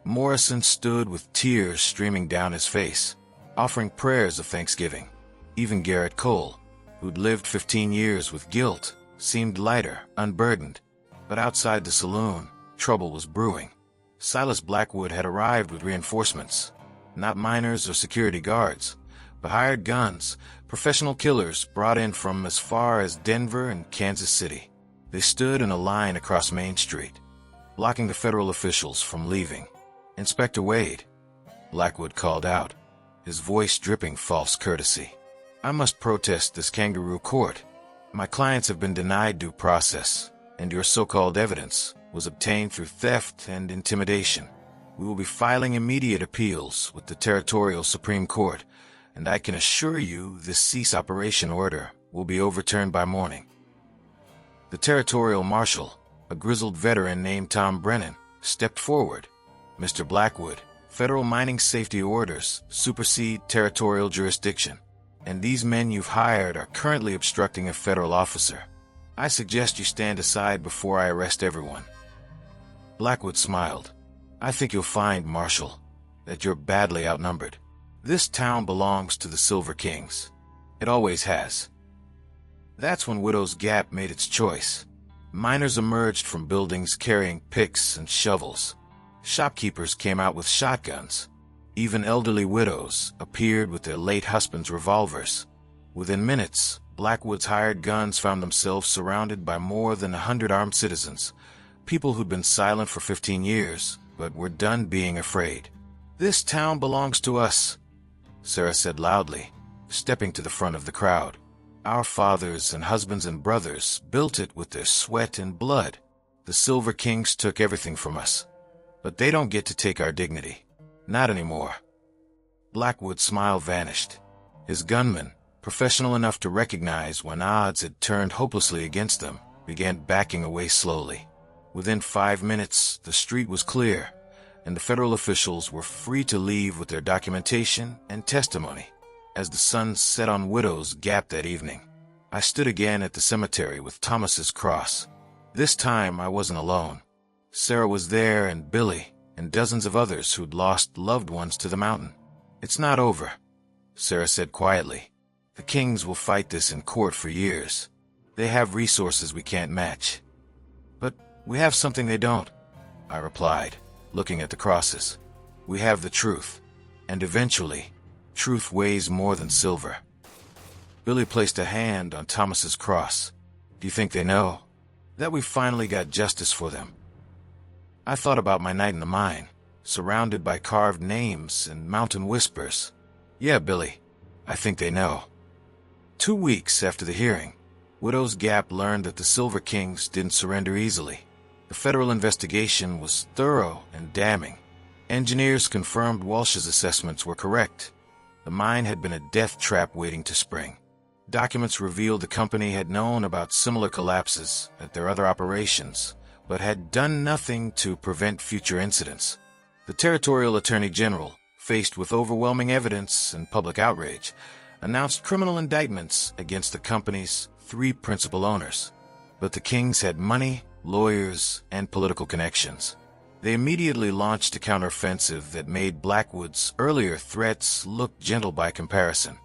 Morrison stood with tears streaming down his face, offering prayers of thanksgiving. Even Garrett Cole, who'd lived 15 years with guilt, seemed lighter, unburdened. But outside the saloon, trouble was brewing. Silas Blackwood had arrived with reinforcements. Not miners or security guards, but hired guns, professional killers brought in from as far as Denver and Kansas City. They stood in a line across Main Street, blocking the federal officials from leaving. "Inspector Wade," Blackwood called out, his voice dripping false courtesy. "I must protest this kangaroo court. My clients have been denied due process, and your so-called evidence was obtained through theft and intimidation. We will be filing immediate appeals with the Territorial Supreme Court, and I can assure you this cease operation order will be overturned by morning. The territorial marshal, a grizzled veteran named Tom Brennan, stepped forward. Mr. Blackwood, federal mining safety orders supersede territorial jurisdiction, and these men you've hired are currently obstructing a federal officer. I suggest you stand aside before I arrest everyone. Blackwood smiled. I think you'll find, Marshal, that you're badly outnumbered. This town belongs to the Silver Kings. It always has. That's when Widow's Gap made its choice. Miners emerged from buildings carrying picks and shovels. Shopkeepers came out with shotguns. Even elderly widows appeared with their late husbands' revolvers. Within minutes, Blackwood's hired guns found themselves surrounded by more than 100 armed citizens, people who'd been silent for 15 years, but were done being afraid. "This town belongs to us," Sarah said loudly, stepping to the front of the crowd. "Our fathers and husbands and brothers built it with their sweat and blood. The Silver Kings took everything from us, but they don't get to take our dignity. Not anymore." Blackwood's smile vanished. His gunmen, professional enough to recognize when odds had turned hopelessly against them, began backing away slowly. Within 5 minutes, the street was clear, and the federal officials were free to leave with their documentation and testimony. As the sun set on Widow's Gap that evening, I stood again at the cemetery with Thomas's cross. This time I wasn't alone. Sarah was there, and Billy, and dozens of others who'd lost loved ones to the mountain. "It's not over," Sarah said quietly. "The Kings will fight this in court for years. They have resources we can't match." "But we have something they don't," I replied, looking at the crosses. "We have the truth, and eventually, truth weighs more than silver." Billy placed a hand on Thomas's cross. "Do you think they know that we finally got justice for them?" I thought about my night in the mine, surrounded by carved names and mountain whispers. "Yeah, Billy, I think they know." 2 weeks after the hearing, Widow's Gap learned that the Silver Kings didn't surrender easily. The federal investigation was thorough and damning. Engineers confirmed Walsh's assessments were correct. The mine had been a death trap waiting to spring. Documents revealed the company had known about similar collapses at their other operations, but had done nothing to prevent future incidents. The Territorial Attorney General, faced with overwhelming evidence and public outrage, announced criminal indictments against the company's 3 principal owners. But the Kings had money, lawyers, and political connections. They immediately launched a counteroffensive that made Blackwood's earlier threats look gentle by comparison.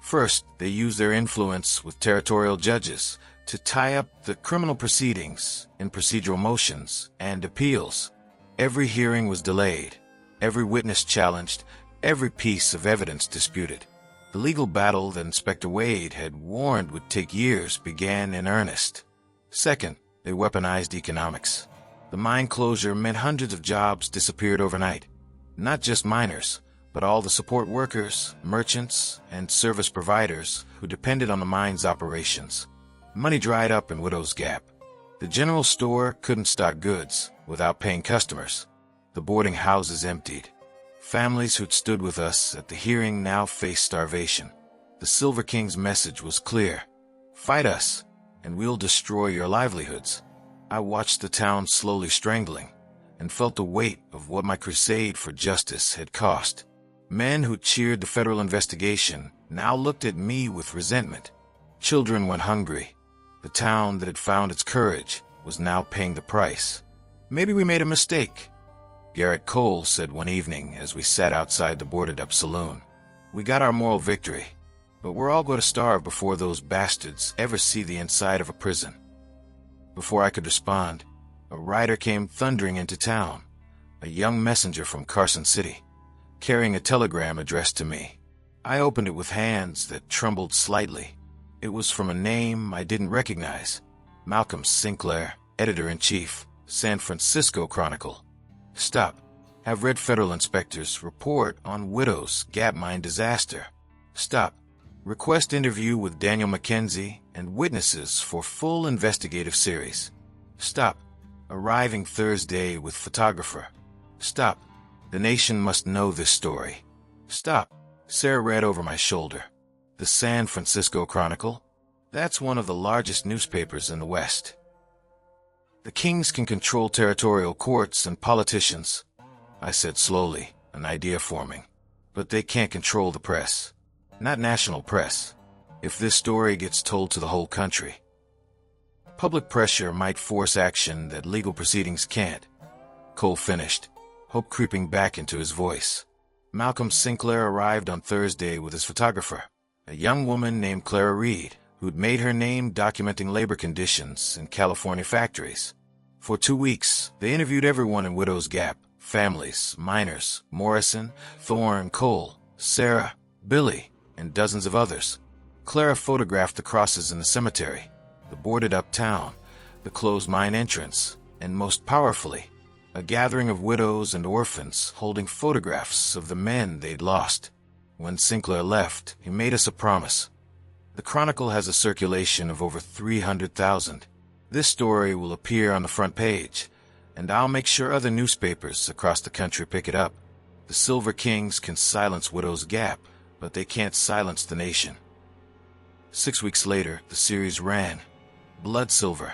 First, they used their influence with territorial judges to tie up the criminal proceedings in procedural motions and appeals. Every hearing was delayed, every witness challenged, every piece of evidence disputed. The legal battle that Inspector Wade had warned would take years began in earnest. Second, they weaponized economics. The mine closure meant hundreds of jobs disappeared overnight. Not just miners, but all the support workers, merchants, and service providers who depended on the mine's operations. Money dried up in Widow's Gap. The general store couldn't stock goods without paying customers. The boarding houses emptied. Families who'd stood with us at the hearing now faced starvation. The Silver King's message was clear. "Fight us, and we'll destroy your livelihoods." I watched the town slowly strangling, and felt the weight of what my crusade for justice had cost. Men who cheered the federal investigation now looked at me with resentment. Children went hungry. The town that had found its courage was now paying the price. "Maybe we made a mistake," Garrett Cole said one evening as we sat outside the boarded-up saloon. "We got our moral victory, but we're all going to starve before those bastards ever see the inside of a prison." Before I could respond, a rider came thundering into town, a young messenger from Carson City, carrying a telegram addressed to me. I opened it with hands that trembled slightly. It was from a name I didn't recognize. Malcolm Sinclair, Editor-in-Chief, San Francisco Chronicle. "Stop. Have red federal inspectors report on Widow's Gap mine disaster. Stop. Request interview with Daniel Mackenzie and witnesses for full investigative series. Stop. Arriving Thursday with photographer. Stop. The nation must know this story. Stop. Sarah read over my shoulder. The San Francisco Chronicle? That's one of the largest newspapers in the West. The kings can control territorial courts and politicians, I said slowly, an idea forming. But they can't control the press. Not national press. If this story gets told to the whole country, public pressure might force action that legal proceedings can't. Cole finished, hope creeping back into his voice. Malcolm Sinclair arrived on Thursday with his photographer, a young woman named Clara Reed, who'd made her name documenting labor conditions in California factories. For 2 weeks, they interviewed everyone in Widow's Gap, families, miners, Morrison, Thorne, Cole, Sarah, Billy, and dozens of others. Clara photographed the crosses in the cemetery, the boarded-up town, the closed mine entrance, and most powerfully, a gathering of widows and orphans holding photographs of the men they'd lost. When Sinclair left, he made us a promise. The Chronicle has a circulation of over 300,000. This story will appear on the front page, and I'll make sure other newspapers across the country pick it up. The Silver Kings can silence Widow's Gap, but they can't silence the nation. 6 weeks later, the series ran. Blood Silver.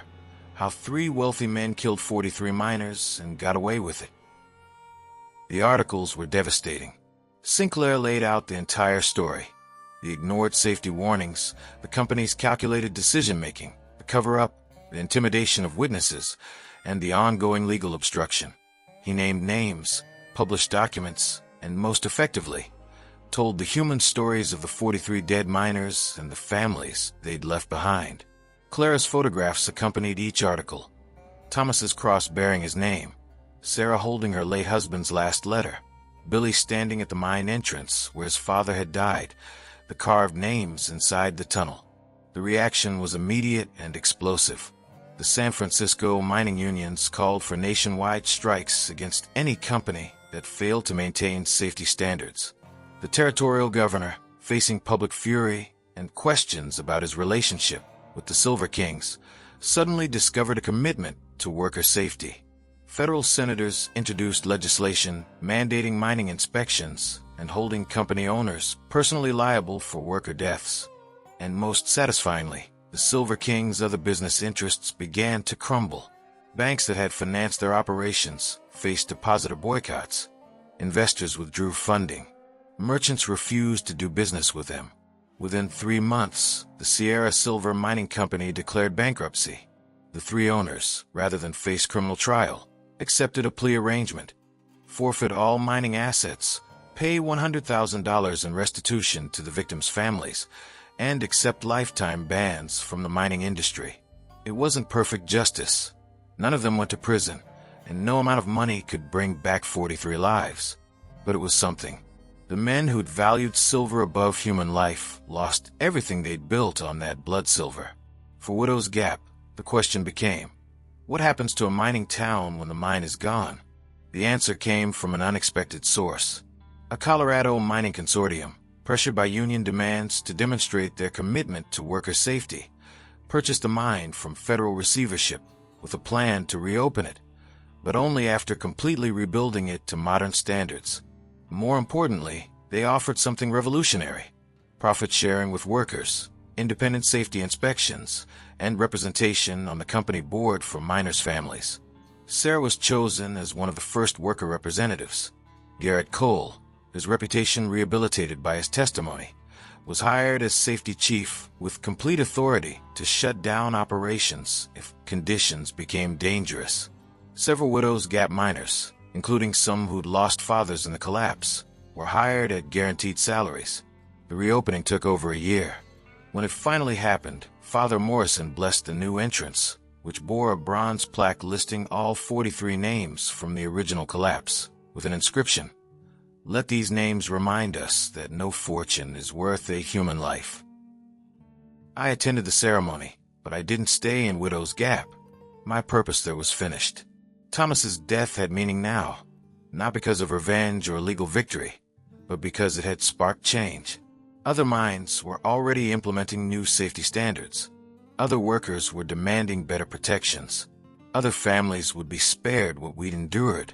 How 3 wealthy men killed 43 miners and got away with it. The articles were devastating. Sinclair laid out the entire story. The ignored safety warnings, the company's calculated decision-making, the cover-up, the intimidation of witnesses, and the ongoing legal obstruction. He named names, published documents, and most effectively, told the human stories of the 43 dead miners and the families they'd left behind. Clara's photographs accompanied each article. Thomas's cross bearing his name, Sarah holding her late husband's last letter, Billy standing at the mine entrance where his father had died, the carved names inside the tunnel. The reaction was immediate and explosive. The San Francisco mining unions called for nationwide strikes against any company that failed to maintain safety standards. The territorial governor, facing public fury and questions about his relationship with the Silver Kings, suddenly discovered a commitment to worker safety. Federal senators introduced legislation mandating mining inspections and holding company owners personally liable for worker deaths. And most satisfyingly, the Silver Kings' other business interests began to crumble. Banks that had financed their operations faced depositor boycotts. Investors withdrew funding. Merchants refused to do business with them. Within 3 months, the Sierra Silver Mining Company declared bankruptcy. The 3 owners, rather than face criminal trial, accepted a plea arrangement: forfeit all mining assets, pay $100,000 in restitution to the victims' families, and accept lifetime bans from the mining industry. It wasn't perfect justice. None of them went to prison, and no amount of money could bring back 43 lives. But it was something. The men who'd valued silver above human life lost everything they'd built on that blood silver. For Widow's Gap, the question became, what happens to a mining town when the mine is gone? The answer came from an unexpected source. A Colorado mining consortium, pressured by union demands to demonstrate their commitment to worker safety, purchased the mine from federal receivership with a plan to reopen it, but only after completely rebuilding it to modern standards. More importantly, they offered something revolutionary: profit sharing with workers, independent safety inspections, and representation on the company board for miners' families. Sarah was chosen as one of the first worker representatives. Garrett Cole, his reputation rehabilitated by his testimony, was hired as safety chief with complete authority to shut down operations if conditions became dangerous. Several Widow's Gap miners, including some who'd lost fathers in the collapse, were hired at guaranteed salaries. The reopening took over a year. When it finally happened, Father Morrison blessed the new entrance, which bore a bronze plaque listing all 43 names from the original collapse, with an inscription: "Let these names remind us that no fortune is worth a human life." I attended the ceremony, but I didn't stay in Widow's Gap. My purpose there was finished. Thomas's death had meaning now, not because of revenge or legal victory, but because it had sparked change. Other mines were already implementing new safety standards. Other workers were demanding better protections. Other families would be spared what we'd endured.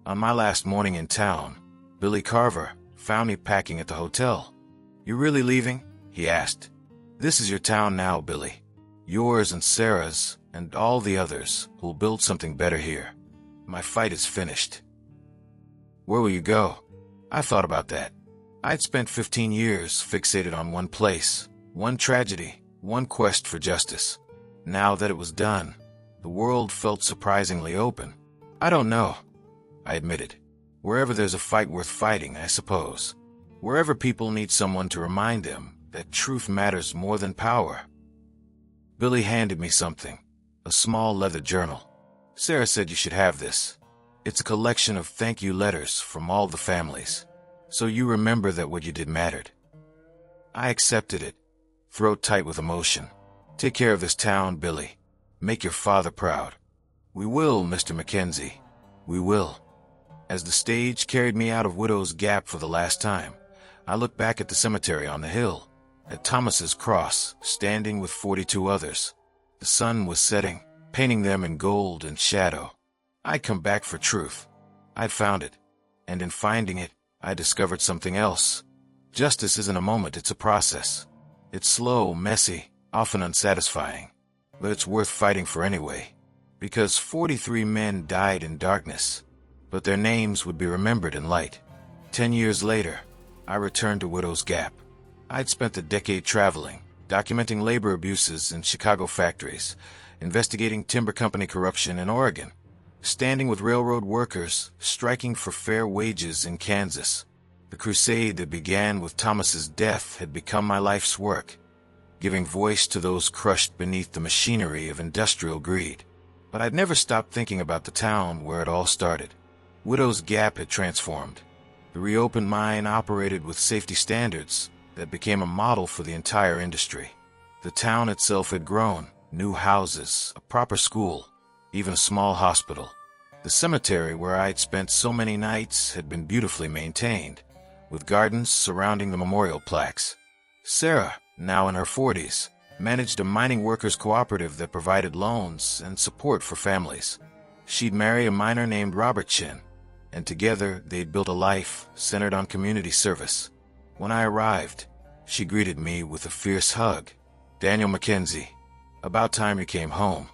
On my last morning in town, Billy Carver, found me packing at the hotel. "You really leaving?" he asked. "This is your town now, Billy. Yours and Sarah's and all the others who'll build something better here. My fight is finished." "Where will you go?" I thought about that. I'd spent 15 years fixated on one place, one tragedy, one quest for justice. Now that it was done, the world felt surprisingly open. "I don't know," I admitted. "Wherever there's a fight worth fighting, I suppose. Wherever people need someone to remind them that truth matters more than power." Billy handed me something, a small leather journal. "Sarah said you should have this. It's a collection of thank you letters from all the families, so you remember that what you did mattered." I accepted it, throat tight with emotion. "Take care of this town, Billy. Make your father proud." "We will, Mr. Mackenzie. We will." As the stage carried me out of Widow's Gap for the last time, I looked back at the cemetery on the hill, at Thomas's cross, standing with 42 others. The sun was setting, painting them in gold and shadow. I'd come back for truth. I'd found it. And in finding it, I discovered something else. Justice isn't a moment, it's a process. It's slow, messy, often unsatisfying. But it's worth fighting for anyway. Because 43 men died in darkness, but their names would be remembered in light. 10 years later, I returned to Widow's Gap. I'd spent a decade traveling, documenting labor abuses in Chicago factories, investigating timber company corruption in Oregon, standing with railroad workers, striking for fair wages in Kansas. The crusade that began with Thomas's death had become my life's work, giving voice to those crushed beneath the machinery of industrial greed. But I'd never stopped thinking about the town where it all started. Widow's Gap had transformed. The reopened mine operated with safety standards that became a model for the entire industry. The town itself had grown, new houses, a proper school, even a small hospital. The cemetery where I'd spent so many nights had been beautifully maintained, with gardens surrounding the memorial plaques. Sarah, now in her 40s, managed a mining workers' cooperative that provided loans and support for families. She'd marry a miner named Robert Chin, and together they'd built a life centered on community service. When I arrived, she greeted me with a fierce hug. "Daniel Mackenzie, about time you came home."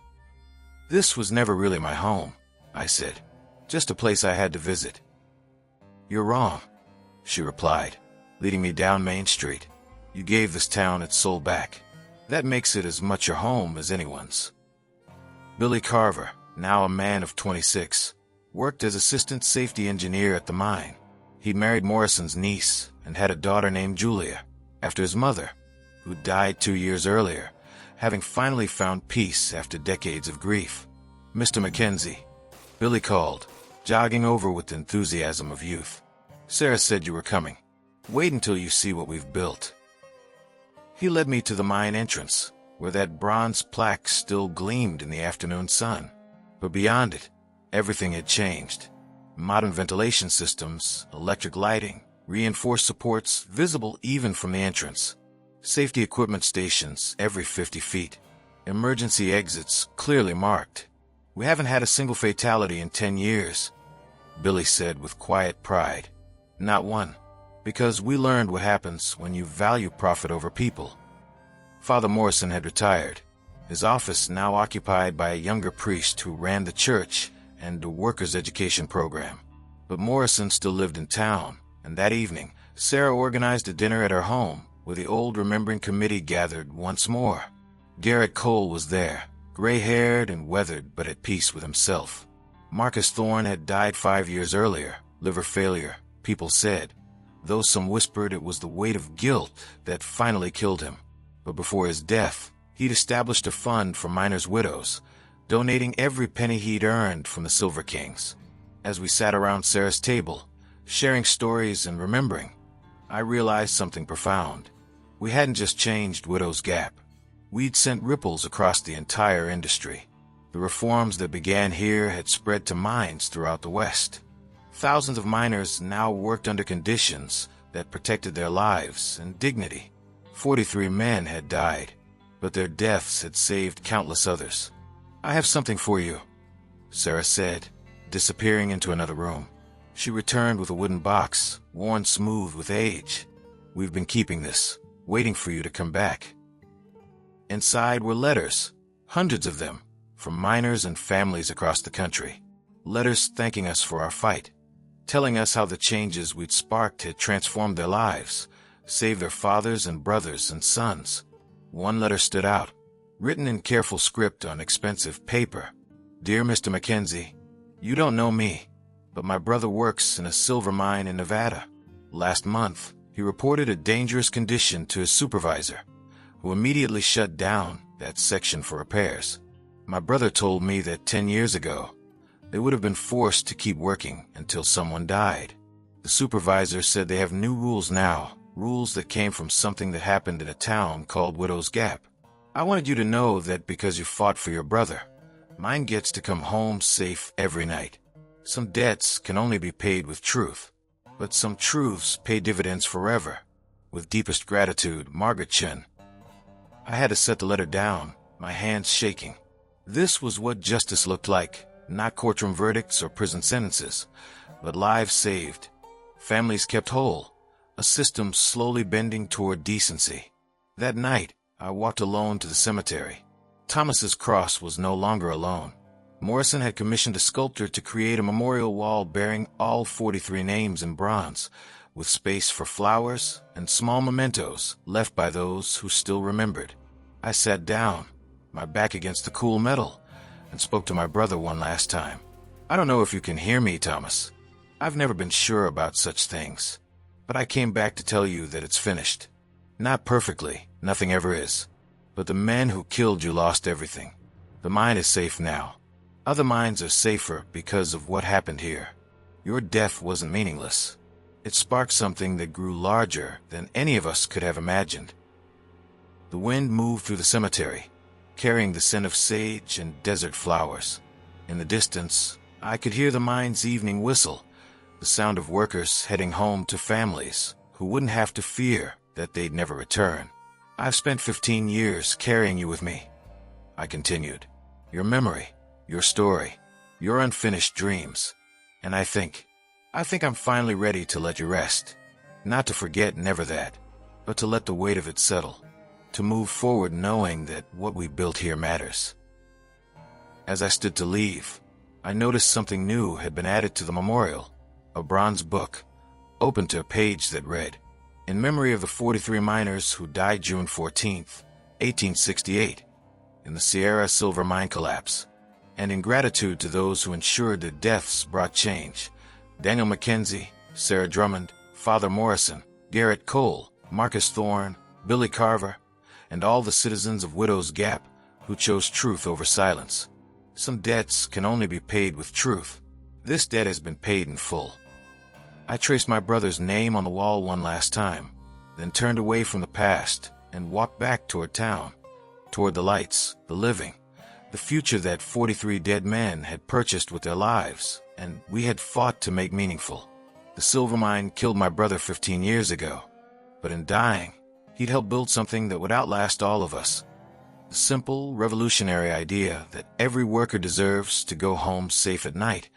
"This was never really my home," I said. "Just a place I had to visit." "You're wrong," she replied, leading me down Main Street. "You gave this town its soul back. That makes it as much your home as anyone's." Billy Carver, now a man of 26, worked as assistant safety engineer at the mine. He'd married Morrison's niece and had a daughter named Julia, after his mother, who died 2 years earlier, having finally found peace after decades of grief. "Mr. Mackenzie," Billy called, jogging over with the enthusiasm of youth. "Sarah said you were coming. Wait until you see what we've built." He led me to the mine entrance, where that bronze plaque still gleamed in the afternoon sun. But beyond it, everything had changed. Modern ventilation systems, electric lighting, reinforced supports visible even from the entrance. Safety equipment stations every 50 feet. Emergency exits clearly marked. "We haven't had a single fatality in 10 years, Billy said with quiet pride. "Not one. Because we learned what happens when you value profit over people." Father Morrison had retired, his office now occupied by a younger priest who ran the church and a workers' education program. But Morrison still lived in town, and that evening, Sarah organized a dinner at her home where the old Remembering Committee gathered once more. Garrett Cole was there, gray-haired and weathered but at peace with himself. Marcus Thorne had died 5 years earlier, liver failure, people said, though some whispered it was the weight of guilt that finally killed him. But before his death, he'd established a fund for miners' widows, donating every penny he'd earned from the Silver Kings. As we sat around Sarah's table, sharing stories and remembering, I realized something profound. We hadn't just changed Widow's Gap. We'd sent ripples across the entire industry. The reforms that began here had spread to mines throughout the West. Thousands of miners now worked under conditions that protected their lives and dignity. 43 men had died, but their deaths had saved countless others. "I have something for you," Sarah said, disappearing into another room. She returned with a wooden box, worn smooth with age. "We've been keeping this, waiting for you to come back." Inside were letters, hundreds of them, from miners and families across the country. Letters thanking us for our fight, telling us how the changes we'd sparked had transformed their lives, saved their fathers and brothers and sons. One letter stood out, written in careful script on expensive paper. "Dear Mr. Mackenzie, you don't know me, but my brother works in a silver mine in Nevada. Last month, he reported a dangerous condition to his supervisor, who immediately shut down that section for repairs. My brother told me that 10 years ago, they would have been forced to keep working until someone died. The supervisor said they have new rules now, rules that came from something that happened in a town called Widow's Gap. I wanted you to know that because you fought for your brother, mine gets to come home safe every night. Some debts can only be paid with truth, but some truths pay dividends forever. With deepest gratitude, Margaret Chen." I had to set the letter down, my hands shaking. This was what justice looked like, not courtroom verdicts or prison sentences, but lives saved, families kept whole, a system slowly bending toward decency. That night, I walked alone to the cemetery. Thomas's cross was no longer alone. Morrison had commissioned a sculptor to create a memorial wall bearing all 43 names in bronze, with space for flowers and small mementos left by those who still remembered. I sat down, my back against the cool metal, and spoke to my brother one last time. "I don't know if you can hear me, Thomas. I've never been sure about such things, but I came back to tell you that it's finished. Not perfectly, nothing ever is, but the men who killed you lost everything. The mine is safe now. Other mines are safer because of what happened here. Your death wasn't meaningless. It sparked something that grew larger than any of us could have imagined." The wind moved through the cemetery, carrying the scent of sage and desert flowers. In the distance, I could hear the mine's evening whistle, the sound of workers heading home to families who wouldn't have to fear that they'd never return. "I've spent 15 years carrying you with me," I continued. "Your memory, your story, your unfinished dreams. And I think I'm finally ready to let you rest. Not to forget never that, but to let the weight of it settle. To move forward knowing that what we built here matters." As I stood to leave, I noticed something new had been added to the memorial, a bronze book, open to a page that read, "In memory of the 43 miners who died June 14th, 1868, in the Sierra Silver Mine collapse, and in gratitude to those who ensured their deaths brought change, Daniel Mackenzie, Sarah Drummond, Father Morrison, Garrett Cole, Marcus Thorne, Billy Carver, and all the citizens of Widow's Gap who chose truth over silence. Some debts can only be paid with truth. This debt has been paid in full." I traced my brother's name on the wall one last time, then turned away from the past and walked back toward town, toward the lights, the living, the future that 43 dead men had purchased with their lives, and we had fought to make meaningful. The silver mine killed my brother 15 years ago, but in dying, he'd helped build something that would outlast all of us. The simple, revolutionary idea that every worker deserves to go home safe at night,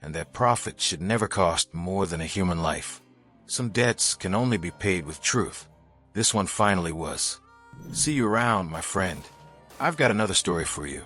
and that profit should never cost more than a human life. Some debts can only be paid with truth. This one finally was. See you around, my friend. I've got another story for you.